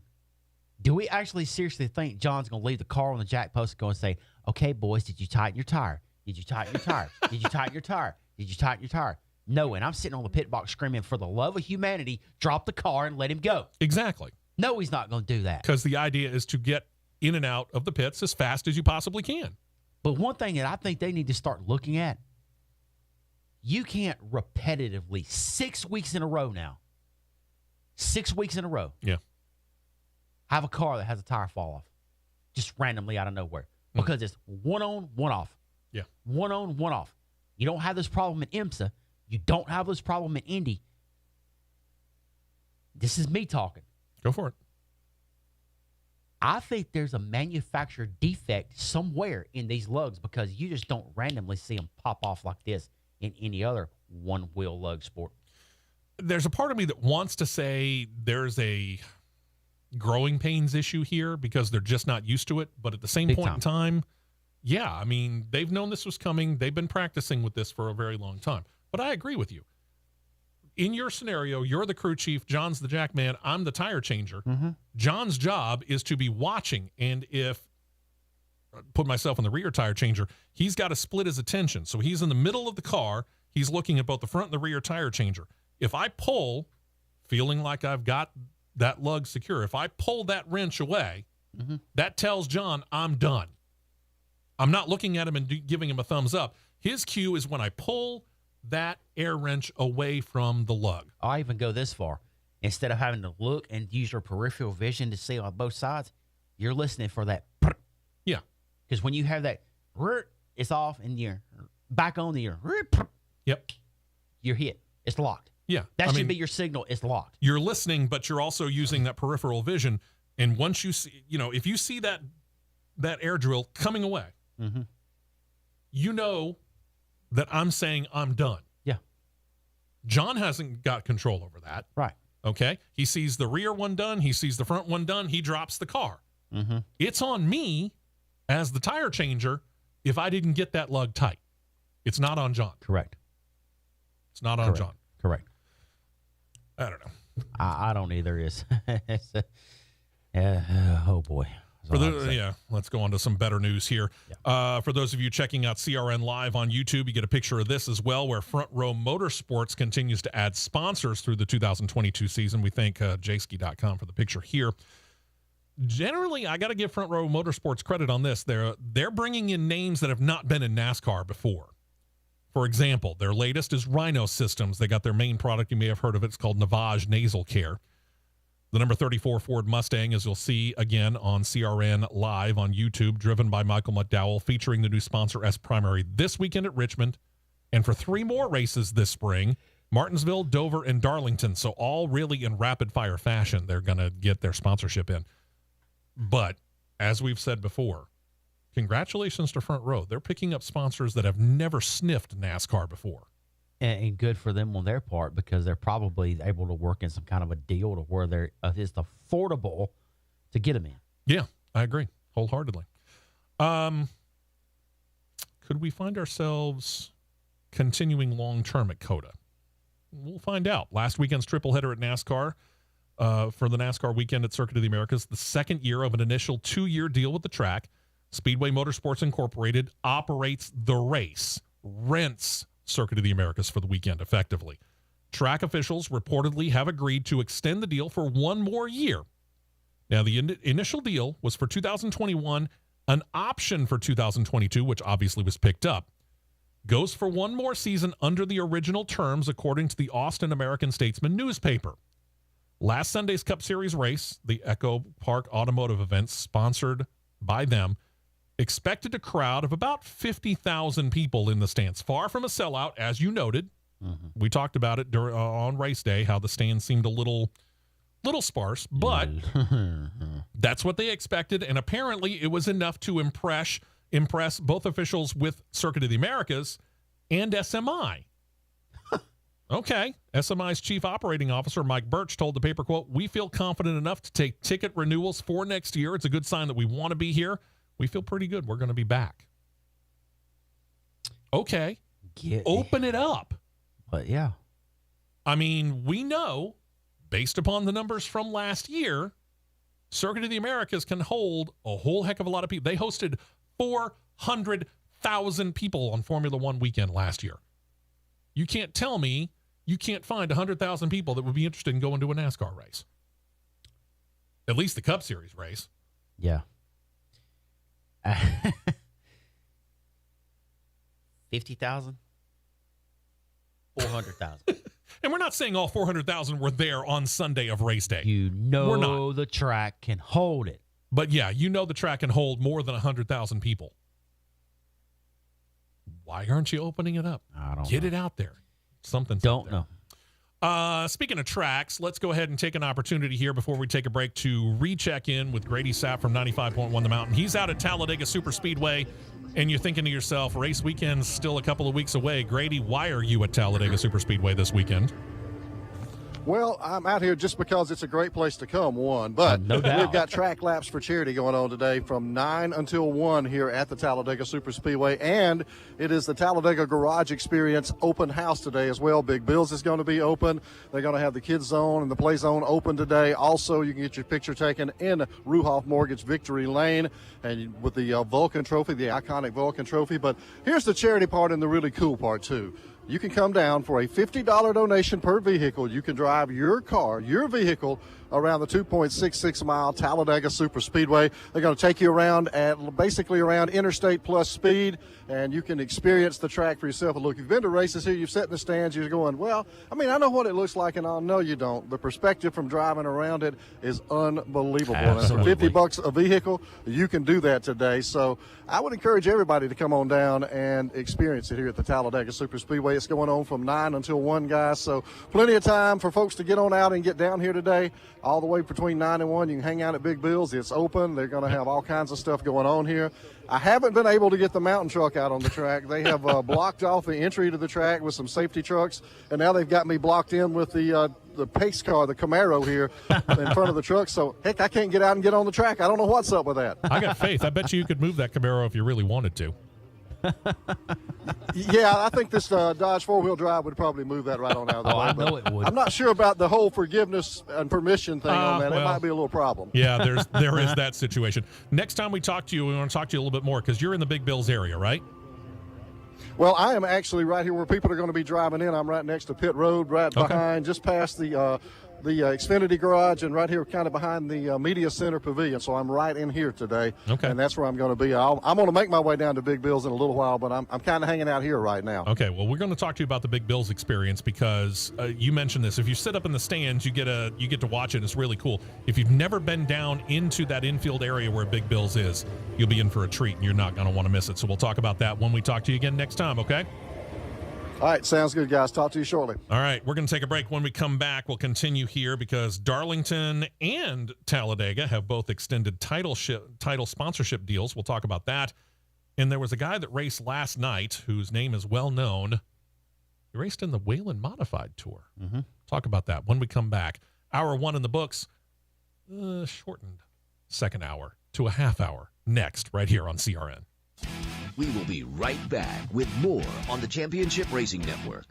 Do we actually seriously think John's going to leave the car on the jack post and go and say, "Okay, boys, did you tighten your tire? Did you tighten your tire? Did you tighten your tire? Did you tighten your tire?" No, and I'm sitting on the pit box screaming, for the love of humanity, drop the car and let him go. Exactly. No, he's not going to do that. Because the idea is to get in and out of the pits as fast as you possibly can. But one thing that I think they need to start looking at, you can't repetitively 6 weeks in a row now, 6 weeks in a row, Yeah. have a car that has a tire fall off just randomly out of nowhere because it's one on, one off. Yeah. One on, one off. You don't have this problem in IMSA. You don't have this problem in Indy. This is me talking. Go for it. I think there's a manufacturer defect somewhere in these lugs because you just don't randomly see them pop off like this in any other one-wheel lug sport. There's a part of me that wants to say there's a growing pains issue here because they're just not used to it. But at the same point in time, yeah, I mean, they've known this was coming. They've been practicing with this for a very long time. But I agree with you. In your scenario, you're the crew chief, John's the jackman, I'm the tire changer. Mm-hmm. John's job is to be watching, and if put myself in the rear tire changer, he's got to split his attention. So he's in the middle of the car. He's looking at both the front and the rear tire changer. If I pull, feeling like I've got that lug secure, if I pull that wrench away, that tells John I'm done. I'm not looking at him and giving him a thumbs up. His cue is when I pull that air wrench away from the lug. I even go this far. Instead of having to look and use your peripheral vision to see on both sides, you're listening for that. Yeah. Because when you have that, it's off and you're back on the ear. Yep. You're hit. It's locked. Yeah. That should be your signal. It's locked. You're listening, but you're also using that peripheral vision. And once you see, if you see that air drill coming away, you know that I'm saying I'm done. Yeah. John hasn't got control over that. Right. Okay. He sees the rear one done. He sees the front one done. He drops the car. It's on me as the tire changer if I didn't get that lug tight. It's not on John. Correct. It's not on John. Correct. I don't know. I don't either. Oh, boy. Let's go on to some better news here. Yeah. For those of you checking out CRN Live on YouTube, you get a picture of this as well, where Front Row Motorsports continues to add sponsors through the 2022 season. We thank jayski.com for the picture here. Generally, I got to give Front Row Motorsports credit on this. They're bringing in names that have not been in NASCAR before. For example, their latest is Rhino Systems. They got their main product. You may have heard of it. It's called Navage Nasal Care. The number 34 Ford Mustang, as you'll see again on CRN Live on YouTube, driven by Michael McDowell, featuring the new sponsor S Primary this weekend at Richmond. And for 3 more races this spring, Martinsville, Dover, and Darlington. So all really in rapid-fire fashion, they're going to get their sponsorship in. But as we've said before, congratulations to Front Row. They're picking up sponsors that have never sniffed NASCAR before. And good for them on their part, because they're probably able to work in some kind of a deal to where it's affordable to get them in. Yeah, I agree wholeheartedly. Could we find ourselves continuing long-term at COTA? We'll find out. Last weekend's triple header at NASCAR, for the NASCAR weekend at Circuit of the Americas, the second year of an initial 2-year deal with the track. Speedway Motorsports Incorporated operates the race, rents Circuit of the Americas for the weekend effectively. Track officials reportedly have agreed to extend the deal for 1 more year. Now, the initial deal was for 2021, an option for 2022, which obviously was picked up. Goes for 1 more season under the original terms, according to the Austin American-Statesman newspaper. Last Sunday's Cup Series race, the Echo Park Automotive event sponsored by them, expected a crowd of about 50,000 people in the stands. Far from a sellout, as you noted. We talked about it on race day, how the stands seemed a little sparse, but that's what they expected, and apparently it was enough to impress both officials with Circuit of the Americas and SMI. Okay. SMI's chief operating officer, Mike Birch, told the paper, quote, "We feel confident enough to take ticket renewals for next year. It's a good sign that we want to be here. We feel pretty good. We're going to be back." Okay. Open it up. But yeah. I mean, we know, based upon the numbers from last year, Circuit of the Americas can hold a whole heck of a lot of people. They hosted 400,000 people on Formula One weekend last year. You can't tell me you can't find 100,000 people that would be interested in going to a NASCAR race. At least the Cup Series race. Yeah. 50,000? 400,000. And we're not saying all 400,000 were there on Sunday of race day. You know the track can hold it. But yeah, you know the track can hold more than 100,000 people. Why aren't you opening it up? I don't Get know. it out there. Something. Don't know. Speaking of tracks, let's go ahead and take an opportunity here before we take a break to recheck in with Grady Sapp from 95.1 The Mountain. He's out at Talladega Superspeedway, and you're thinking to yourself, race weekend's still a couple of weeks away. Grady, why are you at Talladega Superspeedway this weekend? Well, I'm out here just because it's a great place to come, one. But No doubt. we've got track laps for charity going on today from 9 until 1 here at the Talladega Superspeedway. And it is the Talladega Garage Experience open house today as well. Big Bill's is going to be open. They're going to have the kids zone and the play zone open today. Also, you can get your picture taken in Ruhoff Mortgage Victory Lane and with the Vulcan Trophy, the iconic Vulcan Trophy. But here's the charity part and the really cool part, too. You can come down for a $50 donation per vehicle. You can drive your car, your vehicle, around the 2.66 mile Talladega Superspeedway. They're going to take you around at basically around interstate plus speed, and you can experience the track for yourself. And look, you've been to races here, you've sat in the stands, you're going, well, I mean, I know what it looks like, and I know you don't. The perspective from driving around it is unbelievable. Absolutely. And for $50 a vehicle, you can do that today. So I would encourage everybody to come on down and experience it here at the Talladega Superspeedway. It's going on from 9 until 1, guys. So plenty of time for folks to get on out and get down here today. All the way between 9 and 1, you can hang out at Big Bill's. It's open. They're going to have all kinds of stuff going on here. I haven't been able to get the mountain truck out on the track. They have blocked off the entry to the track with some safety trucks, and now they've got me blocked in with the pace car, the Camaro here in front of the truck. So, heck, I can't get out and get on the track. I don't know what's up with that. I got faith. I bet you could move that Camaro if you really wanted to. Yeah, I think this Dodge four-wheel drive would probably move that right on out of the way. I know it would. I'm not sure about the whole forgiveness and permission thing on that. It well, might be a little problem. Yeah, there is that situation. Next time we talk to you, we want to talk to you a little bit more because you're in the Big Bills area, right? Well, I am actually right here where people are going to be driving in. I'm right next to Pit Road, right behind, just past the Xfinity Garage, and right here kind of behind the Media Center Pavilion. So I'm right in here today, Okay. and that's where I'm going to be. I'm going to make my way down to Big Bill's in a little while, but I'm kind of hanging out here right now. Okay, well, we're going to talk to you about the Big Bills experience because you mentioned this. If you sit up in the stands, you get to watch it. It's really cool. If you've never been down into that infield area where Big Bills is, you'll be in for a treat, and you're not going to want to miss it. So we'll talk about that when we talk to you again next time, okay? All right, sounds good, guys. Talk to you shortly. All right, we're going to take a break. When we come back, we'll continue here because Darlington and Talladega have both extended title sponsorship deals. We'll talk about that. And there was a guy that raced last night whose name is well known. He raced in the Whelen Modified Tour. Mm-hmm. Talk about that when we come back. Hour 1 in the books, shortened second hour to a half hour next right here on CRN. We will be right back with more on the Championship Racing Network.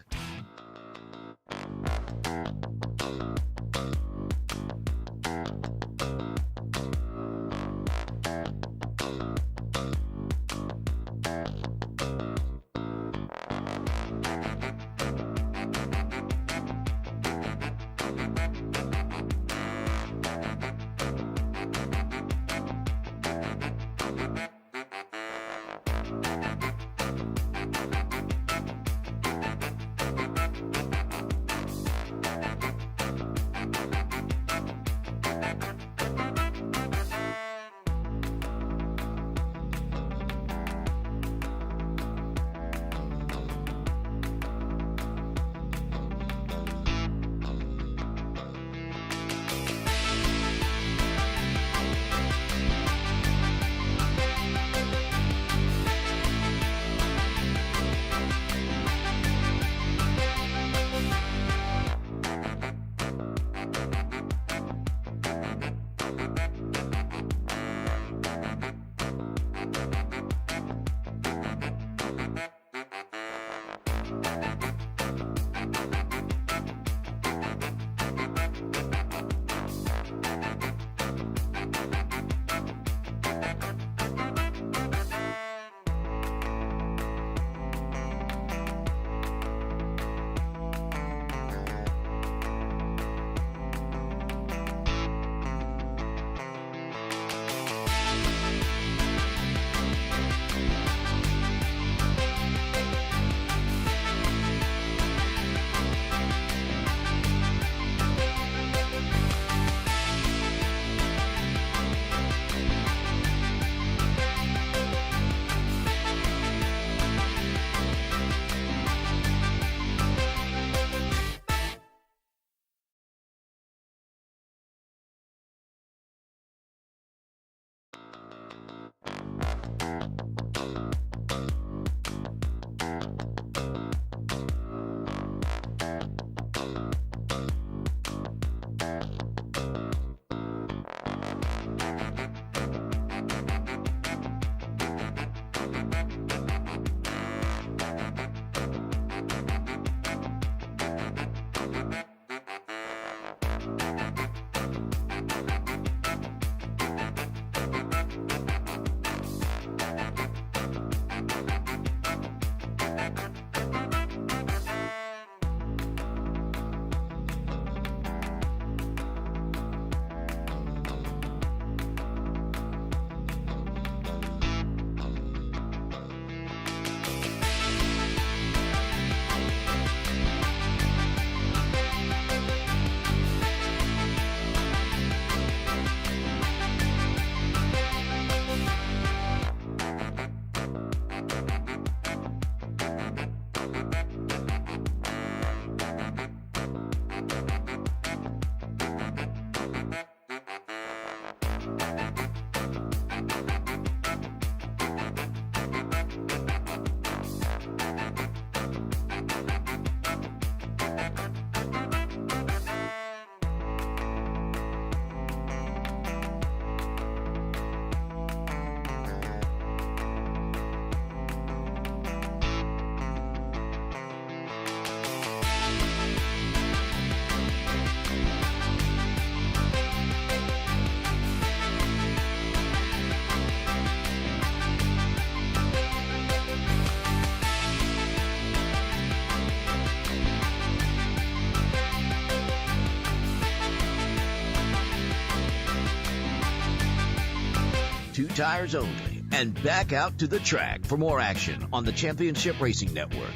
2 tires only, and back out to the track for more action on the Championship Racing Network.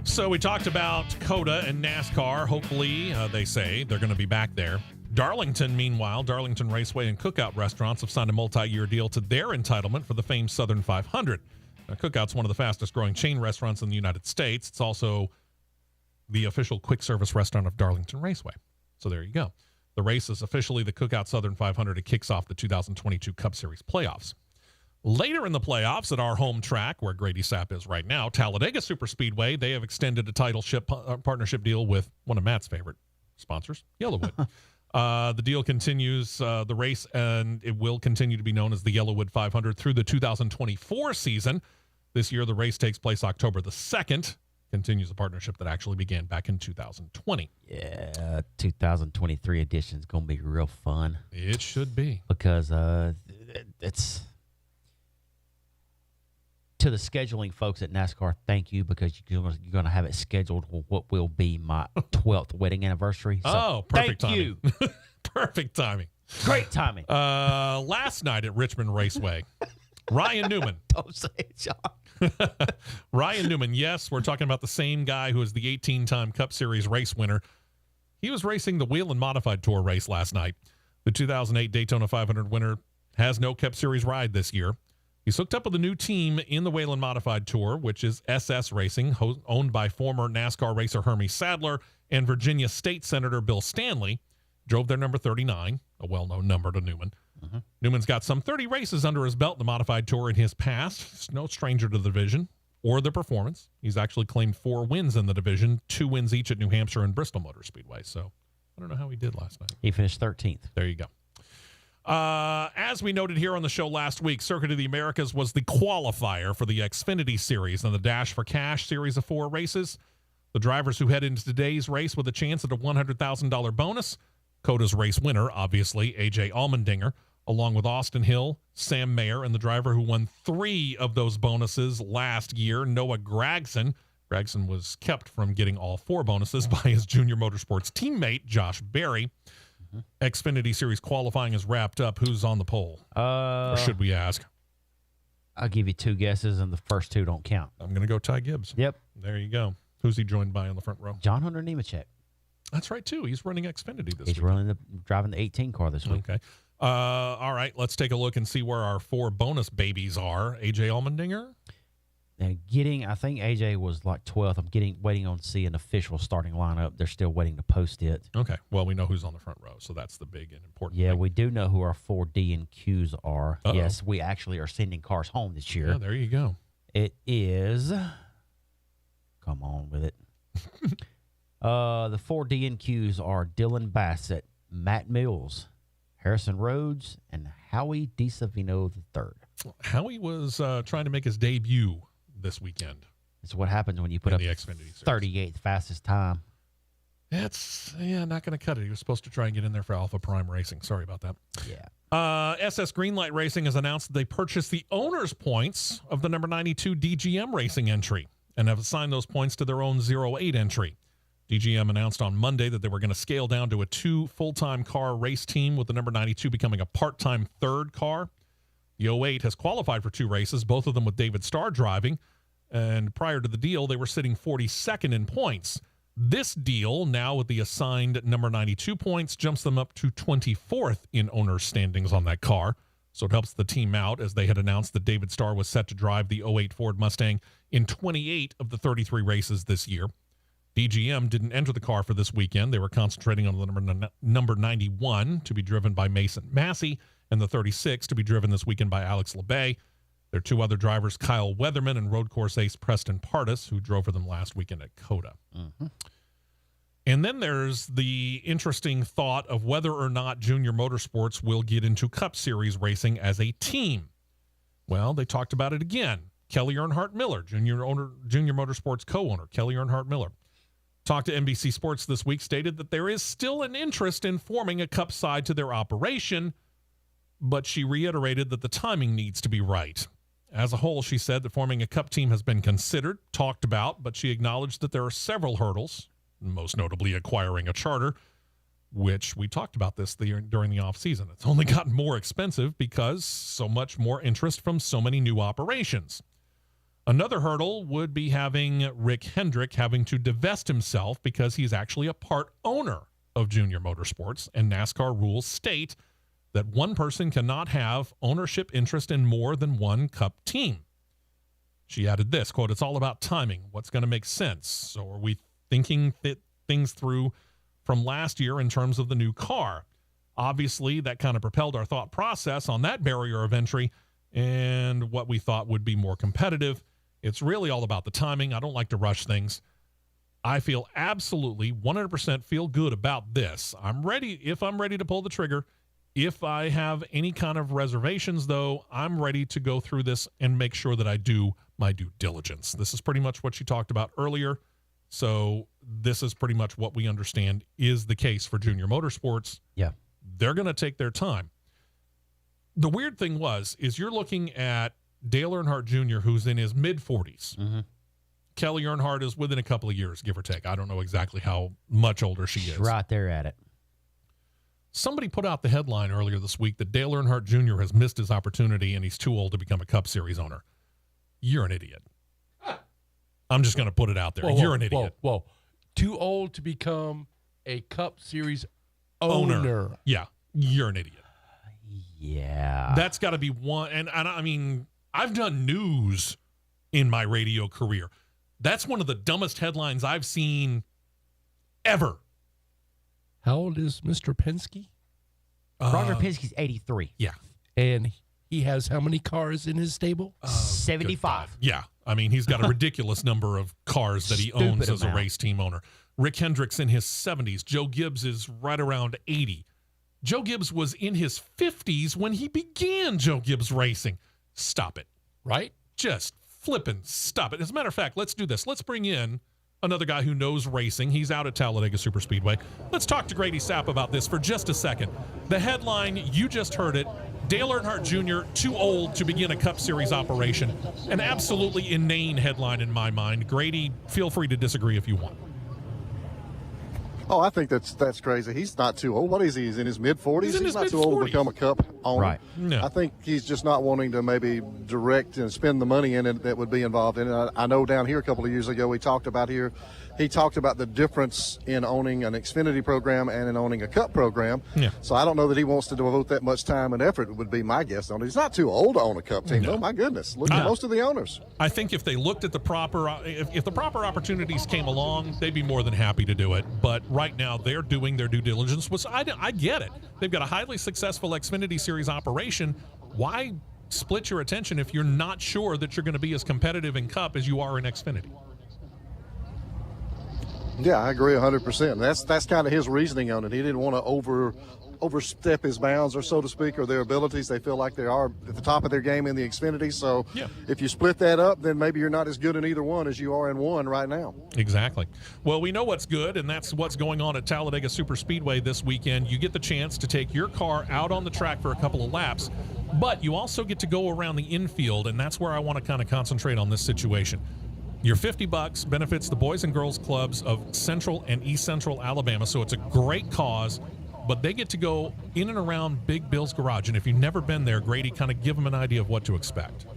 So we talked about COTA and NASCAR. Hopefully, they say they're going to be back there. Darlington, meanwhile, Darlington Raceway and Cookout Restaurants have signed a multi-year deal to their entitlement for the famed Southern 500. Now, Cookout's one of the fastest-growing chain restaurants in the United States. It's also the official quick-service restaurant of Darlington Raceway. So there you go. The race is officially the Cookout Southern 500. It kicks off the 2022 Cup Series playoffs. Later in the playoffs at our home track, where Grady Sapp is right now, Talladega Superspeedway, they have extended a title partnership deal with one of Matt's favorite sponsors, Yellowwood. The deal continues the race, and it will continue to be known as the Yellowwood 500 through the 2024 season. This year, the race takes place October the 2nd. Continues a partnership that actually began back in 2020. Yeah, 2023 edition is going to be real fun. It should be. Because it's... To the scheduling folks at NASCAR, thank you, because you're going to have it scheduled for what will be my 12th wedding anniversary. So perfect thank timing. you. Perfect timing. Great timing. Last night at Richmond Raceway, Ryan Newman. Don't say it, John. Ryan Newman, yes, we're talking about the same guy who is the 18-time Cup Series race winner. He was racing the Whelen Modified Tour race last night. The 2008 Daytona 500 winner has no Cup Series ride this year. He's hooked up with a new team in the Whelen Modified Tour, which is SS Racing, owned by former NASCAR racer Hermie Sadler and Virginia State Senator Bill Stanley. Drove their number 39, a well-known number to Newman. Mm-hmm. Newman's got some 30 races under his belt in the Modified Tour in his past. He's no stranger to the division or the performance. He's actually claimed 4 wins in the division, 2 wins each at New Hampshire and Bristol Motor Speedway. So I don't know how he did last night. He finished 13th. There you go. As we noted here on the show last week, Circuit of the Americas was the qualifier for the Xfinity Series and the Dash for Cash series of 4 races. The drivers who head into today's race with a chance at a $100,000 bonus. COTA's race winner, obviously, A.J. Allmendinger, along with Austin Hill, Sam Mayer, and the driver who won 3 of those bonuses last year, Noah Gragson. Gragson was kept from getting all 4 bonuses by his Junior Motorsports teammate, Josh Berry. Xfinity Series qualifying is wrapped up. Who's on the pole? Or should we ask? I'll give you 2 guesses, and the first 2 don't count. I'm going to go Ty Gibbs. Yep. There you go. Who's he joined by on the front row? John Hunter Nemechek. That's right, too. He's running Xfinity this week. He's driving the 18 car this week. Okay. All right, let's take a look and see where our 4 bonus babies are. A.J. Allmendinger? And I think AJ was like 12th. I'm waiting on to see an official starting lineup. They're still waiting to post it. Okay. Well, we know who's on the front row, so that's the big and important Yeah, thing. we do know who our 4 D and Qs are. Uh-oh. Yes, we actually are sending cars home this year. Yeah, there you go. It is. Come on with it. The 4 D and Qs are Dylan Bassett, Matt Mills, Harrison Rhodes, and Howie DiSavino III. Howie was trying to make his debut this weekend. It's what happens when you put up the Xfinity Series. 38th fastest time. It's not going to cut it. He was supposed to try and get in there for Alpha Prime Racing. Sorry about that. Yeah. SS Greenlight Racing has announced that they purchased the owner's points of the number 92 DGM Racing entry and have assigned those points to their own 08 entry. DGM announced on Monday that they were going to scale down to a 2 full-time car race team, with the number 92 becoming a part-time 3rd car. The 08 has qualified for 2 races, both of them with David Starr driving. And prior to the deal, they were sitting 42nd in points. This deal, now with the assigned number 92 points, jumps them up to 24th in owner's standings on that car. So it helps the team out, as they had announced that David Starr was set to drive the 08 Ford Mustang in 28 of the 33 races this year. DGM didn't enter the car for this weekend. They were concentrating on the number 91 to be driven by Mason Massey, and the 36 to be driven this weekend by Alex LeBay. There are 2 other drivers, Kyle Weatherman and road course ace Preston Pardis, who drove for them last weekend at COTA. Mm-hmm. And then there's the interesting thought of whether or not Junior Motorsports will get into Cup Series racing as a team. Well, they talked about it again. Kelly Earnhardt Miller, Junior Motorsports co-owner, Kelly Earnhardt Miller, talked to NBC Sports this week, stated that there is still an interest in forming a Cup side to their operation, but she reiterated that the timing needs to be right. As a whole, she said that forming a Cup team has been considered, talked about, but she acknowledged that there are several hurdles, most notably acquiring a charter, which we talked about this during the offseason. It's only gotten more expensive because so much more interest from so many new operations. Another hurdle would be having Rick Hendrick having to divest himself because he's actually a part owner of Junior Motorsports, and NASCAR rules state that one person cannot have ownership interest in more than one Cup team. She added this, quote, "It's all about timing. What's going to make sense? So are we thinking things through from last year in terms of the new car?" Obviously, that kind of propelled our thought process on that barrier of entry and what we thought would be more competitive. It's really all about the timing. I don't like to rush things. I feel absolutely 100% feel good about this. I'm ready to pull the trigger. If I have any kind of reservations, though, I'm ready to go through this and make sure that I do my due diligence. This is pretty much what she talked about earlier. So this is pretty much what we understand is the case for Junior Motorsports. Yeah. They're going to take their time. The weird thing is you're looking at Dale Earnhardt Jr., who's in his mid-40s. Mm-hmm. Kelly Earnhardt is within a couple of years, give or take. I don't know exactly how much older she is. Right there at it. Somebody put out the headline earlier this week that Dale Earnhardt Jr. has missed his opportunity and he's too old to become a Cup Series owner. You're an idiot. I'm just going to put it out there. You're an idiot. Whoa. Too old to become a Cup Series owner. Yeah, you're an idiot. Yeah. That's got to be one. And I mean, I've done news in my radio career. That's one of the dumbest headlines I've seen ever. How old is Mr. Penske? Roger Penske's 83. Yeah. And he has how many cars in his stable? 75. Yeah. I mean, he's got a ridiculous number of cars that he owns Stupid as a amount. race team owner. Rick Hendrick's in his 70s. Joe Gibbs is right around 80. Joe Gibbs was in his 50s when he began Joe Gibbs Racing. Stop it. Right? Just flipping stop it. As a matter of fact, let's do this. Let's bring in another guy who knows racing. He's out at Talladega Superspeedway. Let's talk to Grady Sapp about this for just a second. The headline, you just heard it. Dale Earnhardt Jr., too old to begin a Cup Series operation. An absolutely inane headline in my mind. Grady, feel free to disagree if you want. Oh, I think that's crazy. He's not too old. What is he? He's in his mid-40s? He's not too old to become a Cup owner. Right. No. I think he's just not wanting to maybe direct and spend the money in it that would be involved in it. I know down here a couple of years ago he talked about the difference in owning an Xfinity program and in owning a Cup program. Yeah. So I don't know that he wants to devote that much time and effort, would be my guess on it. He's not too old to own a Cup team, No. though. My goodness. Look at most of the owners. I think if they looked at the proper, if the proper opportunities came along, they'd be more than happy to do it. But right now, they're doing their due diligence, which I get it. They've got a highly successful Xfinity Series operation. Why split your attention if you're not sure that you're going to be as competitive in Cup as you are in Xfinity? Yeah, I agree 100%. That's kind of his reasoning on it. He didn't want to overstep his bounds, or so to speak, or their abilities. They feel like they are at the top of their game in the Xfinity. So Yeah. if you split that up, then maybe you're not as good in either one as you are in one right now. Exactly. Well, we know what's good, and that's what's going on at Talladega Superspeedway this weekend. You get the chance to take your car out on the track for a couple of laps, but you also get to go around the infield, and that's where I want to kind of concentrate on this situation. Your $50 benefits the Boys and Girls Clubs of Central and East Central Alabama, so it's a great cause, but they get to go in and around Big Bill's Garage, and if you've never been there, Grady, kind of give them an idea of what to expect.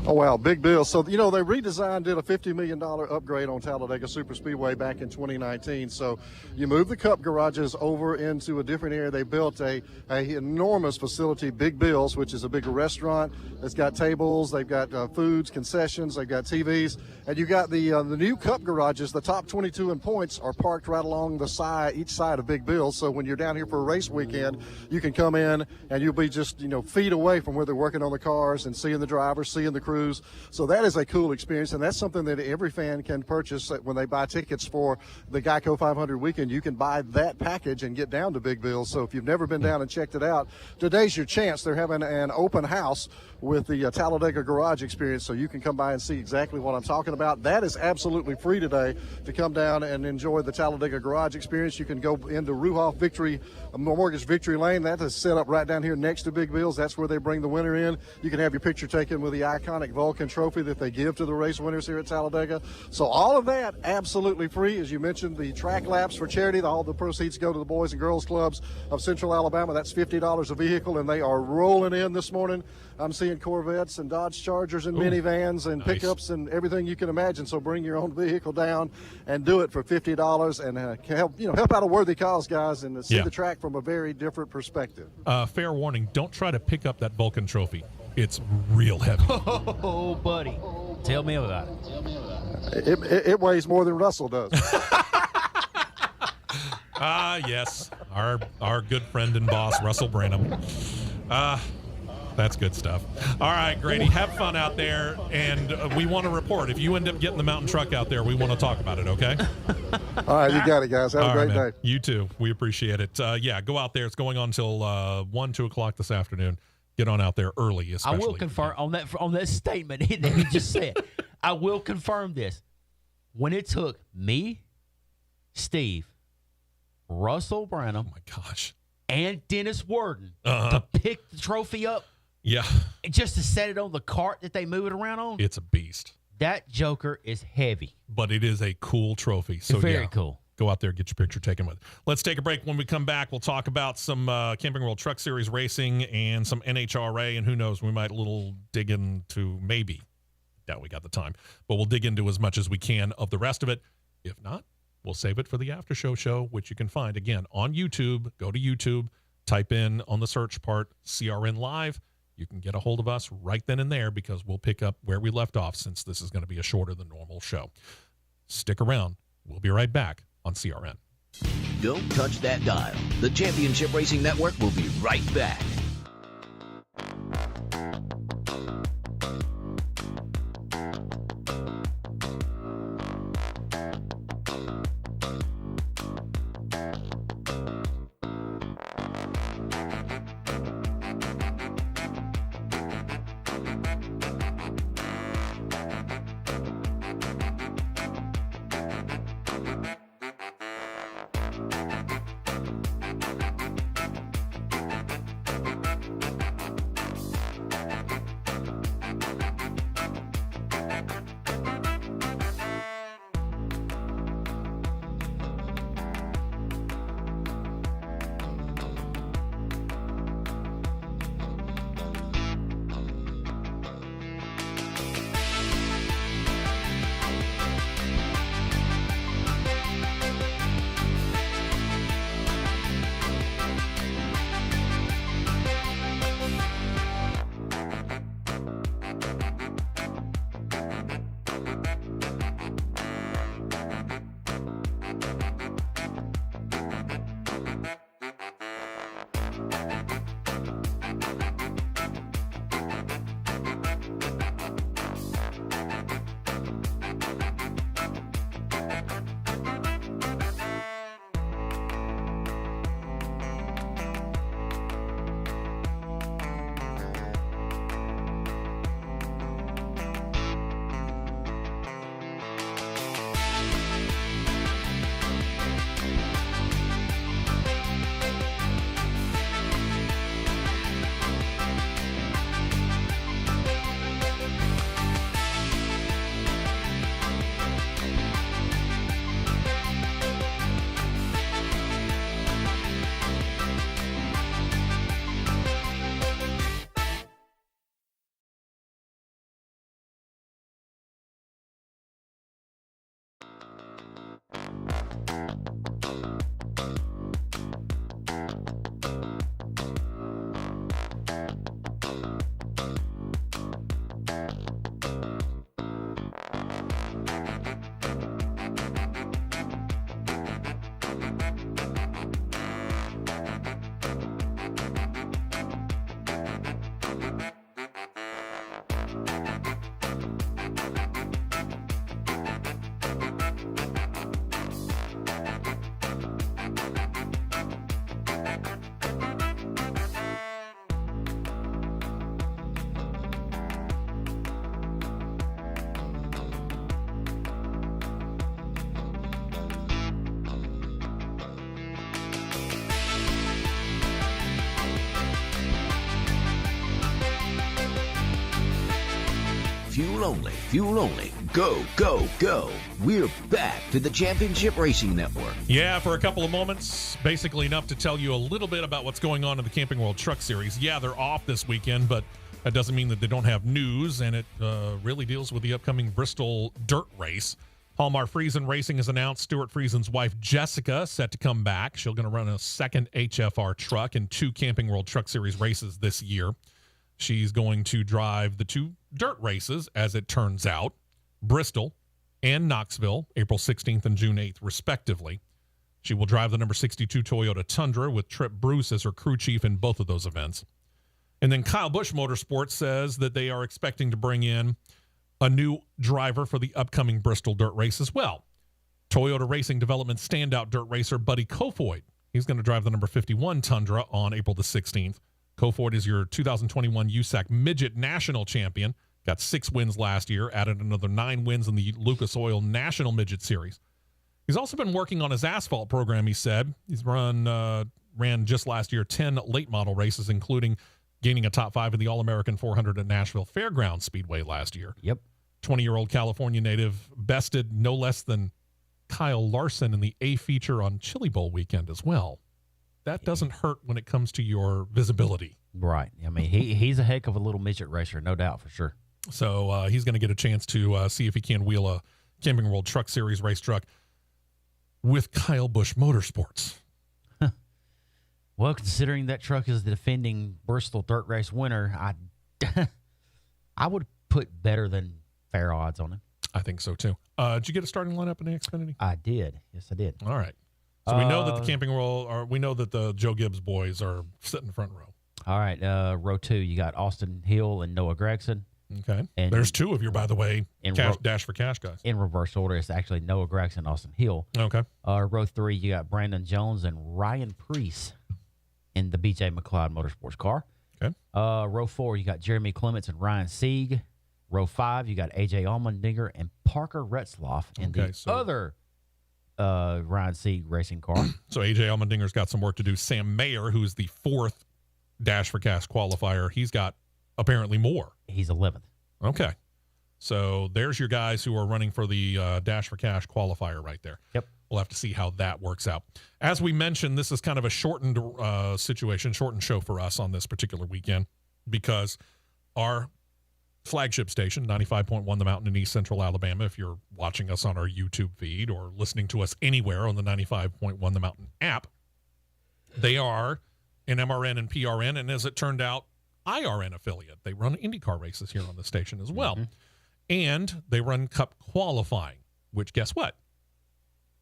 Oh, wow, big bill. So, they redesigned, did a $50 million upgrade on Talladega Superspeedway back in 2019. So you move the Cup garages over into a different area. They built a enormous facility, Big Bill's, which is a big restaurant. It's got tables, they've got foods, concessions, they've got TVs. And you got the new Cup garages. The top 22 in points are parked right along the side, each side of Big Bill's. So when you're down here for a race weekend, you can come in and you'll be just, feet away from where they're working on the cars and seeing the drivers, seeing the crews. So that is a cool experience, and that's something that every fan can purchase when they buy tickets for the Geico 500 weekend. You can buy that package and get down to Big Bill's. So if you've never been down and checked it out, today's your chance. They're having an open house with the Talladega Garage experience, so you can come by and see exactly what I'm talking about. That is absolutely free today to come down and enjoy the Talladega Garage experience. You can go into Ruhoff Mortgage Victory Lane. That is set up right down here next to Big Bill's. That's where they bring the winner in. You can have your picture taken with the iconic automatic Vulcan trophy that they give to the race winners here at Talladega. So all of that absolutely free. As you mentioned, the track laps for charity, all the proceeds go to the Boys and Girls Clubs of Central Alabama. That's $50 a vehicle, and they are rolling in this morning. I'm seeing Corvettes and Dodge Chargers and minivans and nice. pickups and everything you can imagine. So bring your own vehicle down and do it for $50 and help out a worthy cause, guys, and see the track from a very different perspective. Fair warning: don't try to pick up that Vulcan trophy. It's real heavy. Oh, buddy. Tell me about it. It weighs more than Russell does. Yes, our good friend and boss Russell Branham. That's good stuff. All right, Grady, have fun out there, and we want to report. If you end up getting the mountain truck out there, we want to talk about it, okay? All right, you got it, guys. Have a great day. You too. We appreciate it. Go out there. It's going on till 1, 2 o'clock this afternoon. Get on out there early, especially. I will confirm on that statement that he just said. I will confirm this. When it took me, Steve, Russell Branham, oh, my gosh, and Dennis Worden to pick the trophy up, just to set it on the cart that they move it around on, it's a beast. That joker is heavy. But it is a cool trophy. So very cool. Go out there, get your picture taken with it. Let's take a break. When we come back, we'll talk about some Camping World Truck Series racing and some NHRA, and who knows, we might dig into maybe. Doubt we got the time. But we'll dig into as much as we can of the rest of it. If not, we'll save it for the after show, which you can find, again, on YouTube. Go to YouTube, type in on the search part, CRN Live. You can get a hold of us right then and there because we'll pick up where we left off since this is going to be a shorter than normal show. Stick around. We'll be right back on CRN. Don't touch that dial. The Championship Racing Network will be right back. only, fuel only. Go, go, go. We're back to the Championship Racing Network. Yeah, for a couple of moments, basically enough to tell you a little bit about what's going on in the Camping World Truck Series. Yeah, they're off this weekend, but that doesn't mean that they don't have news, and it really deals with the upcoming Bristol Dirt Race. Hallmark Friesen Racing has announced Stuart Friesen's wife, Jessica, set to come back. She's going to run a second HFR truck in 2 Camping World Truck Series races this year. She's going to drive the 2 dirt races, as it turns out, Bristol and Knoxville, April 16th and June 8th, respectively. She will drive the number 62 Toyota Tundra with Tripp Bruce as her crew chief in both of those events. And then Kyle Busch Motorsports says that they are expecting to bring in a new driver for the upcoming Bristol dirt race as well. Toyota Racing Development standout dirt racer Buddy Kofoid. He's going to drive the number 51 Tundra on April the 16th. Kofoid is your 2021 USAC Midget National Champion. Got 6 wins last year, added another 9 wins in the Lucas Oil National Midget Series. He's also been working on his asphalt program, he said. He's ran just last year 10 late model races, including gaining a top 5 in the All-American 400 at Nashville Fairgrounds Speedway last year. Yep. 20-year-old California native bested no less than Kyle Larson in the A feature on Chili Bowl weekend as well. That doesn't hurt when it comes to your visibility. Right. I mean, he's a heck of a little midget racer, no doubt, for sure. So he's going to get a chance to see if he can wheel a Camping World Truck Series race truck with Kyle Busch Motorsports. Well, considering that truck is the defending Bristol dirt race winner, I would put better than fair odds on him. I think so, too. Did you get a starting lineup in the Xfinity? I did. Yes, I did. All right. So we know that the Camping World, or we know that the Joe Gibbs boys are sitting in the front row. All right. Row 2, you got Austin Hill and Noah Gregson. Okay. And there's 2 of you, by the way, Dash for Cash guys. In reverse order, it's actually Noah Gregson, Austin Hill. Okay. Row 3, you got Brandon Jones and Ryan Preece in the BJ McLeod Motorsports car. Okay. Row 4, you got Jeremy Clements and Ryan Sieg. Row 5, you got AJ Allmendinger and Parker Retzloff in other Ryan Sieg racing car. So AJ Allmendinger's got some work to do. Sam Mayer, who's the 4th Dash for Cash qualifier, he's got apparently more. He's 11th. Okay. So there's your guys who are running for the Dash for Cash qualifier right there. Yep. We'll have to see how that works out. As we mentioned, this is kind of a shortened situation, shortened show for us on this particular weekend because our flagship station, 95.1 The Mountain in East Central Alabama, if you're watching us on our YouTube feed or listening to us anywhere on the 95.1 The Mountain app, they are an MRN and PRN, and as it turned out, IRN affiliate. They run IndyCar races here on the station as well. Mm-hmm. And they run Cup qualifying, which guess what?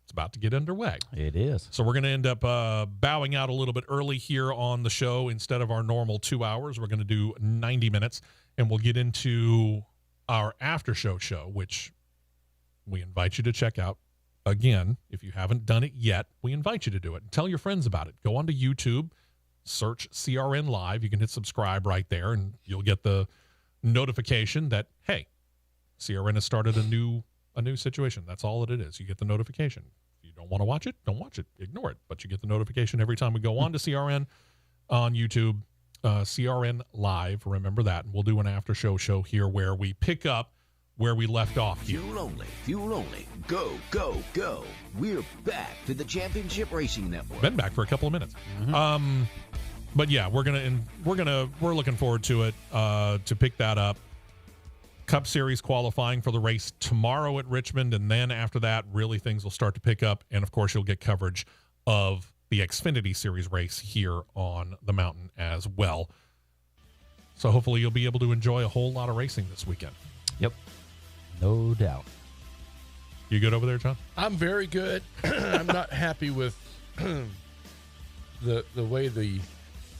It's about to get underway. It is. So we're going to end up bowing out a little bit early here on the show. Instead of our normal 2 hours, we're going to do 90 minutes, and we'll get into our after-show show, which we invite you to check out. Again, if you haven't done it yet, we invite you to do it. Tell your friends about it. Go onto YouTube, search CRN Live. You can hit subscribe right there, and you'll get the notification that, hey, CRN has started a new situation. That's all that it is. You get the notification. If you don't want to watch it, don't watch it. Ignore it. But you get the notification every time we go on to CRN on YouTube, CRN Live. Remember that. And we'll do an after-show show here where we pick up where we left off here. Fuel only. Go, go, go. We're back to the Championship Racing Network. Been back for a couple of minutes. Mm-hmm. But yeah, we're looking forward to it, to pick that up. Cup Series qualifying for the race tomorrow at Richmond, and then after that, really things will start to pick up. And of course, you'll get coverage of the Xfinity Series race here on the mountain as well. So hopefully you'll be able to enjoy a whole lot of racing this weekend. Yep. No doubt. You good over there, John? I'm very good. I'm not happy with the way the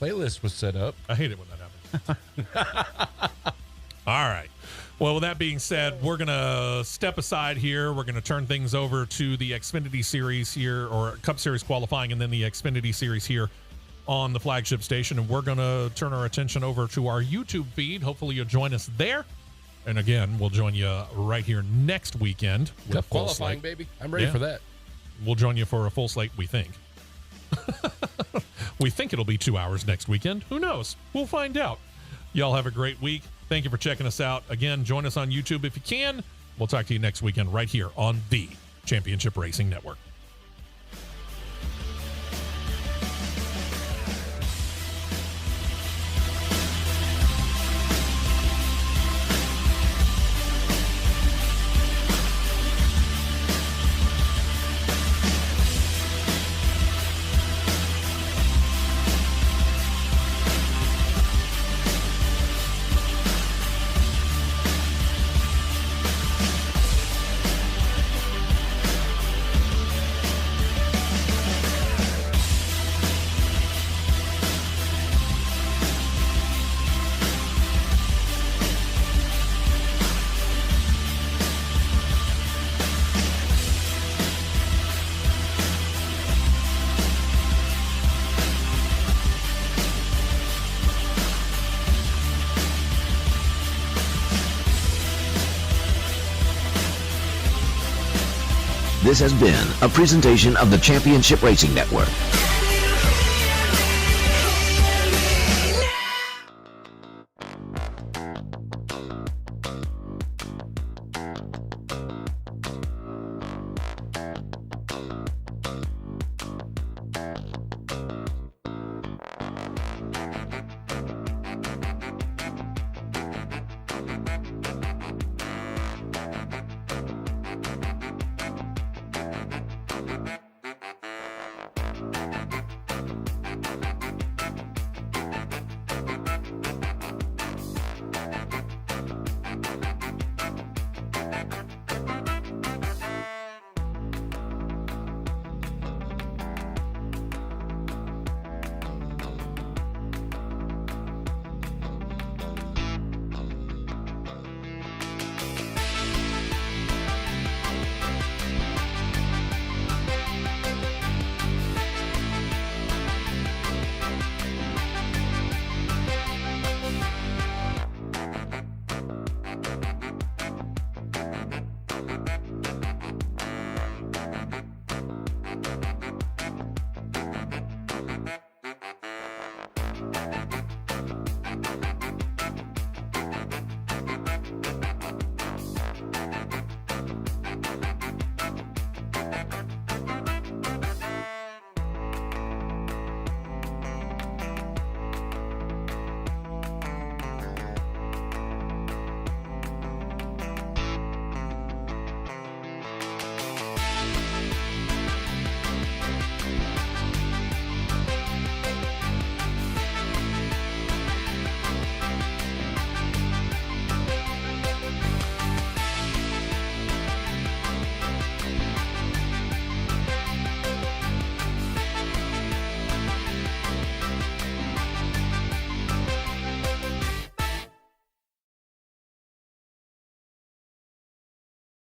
playlist was set up. I hate it when that happens. All right. Well, with that being said, we're going to step aside here. We're going to turn things over to the Xfinity Series here, or Cup Series qualifying, and then the Xfinity Series here on the flagship station. And we're going to turn our attention over to our YouTube feed. Hopefully you'll join us there. And again, we'll join you right here next weekend. Cup qualifying, baby. I'm ready for that. We'll join you for a full slate, we think. We think it'll be 2 hours next weekend. Who knows? We'll find out. Y'all have a great week. Thank you for checking us out. Again, join us on YouTube if you can. We'll talk to you next weekend right here on the Championship Racing Network. This has been a presentation of the Championship Racing Network.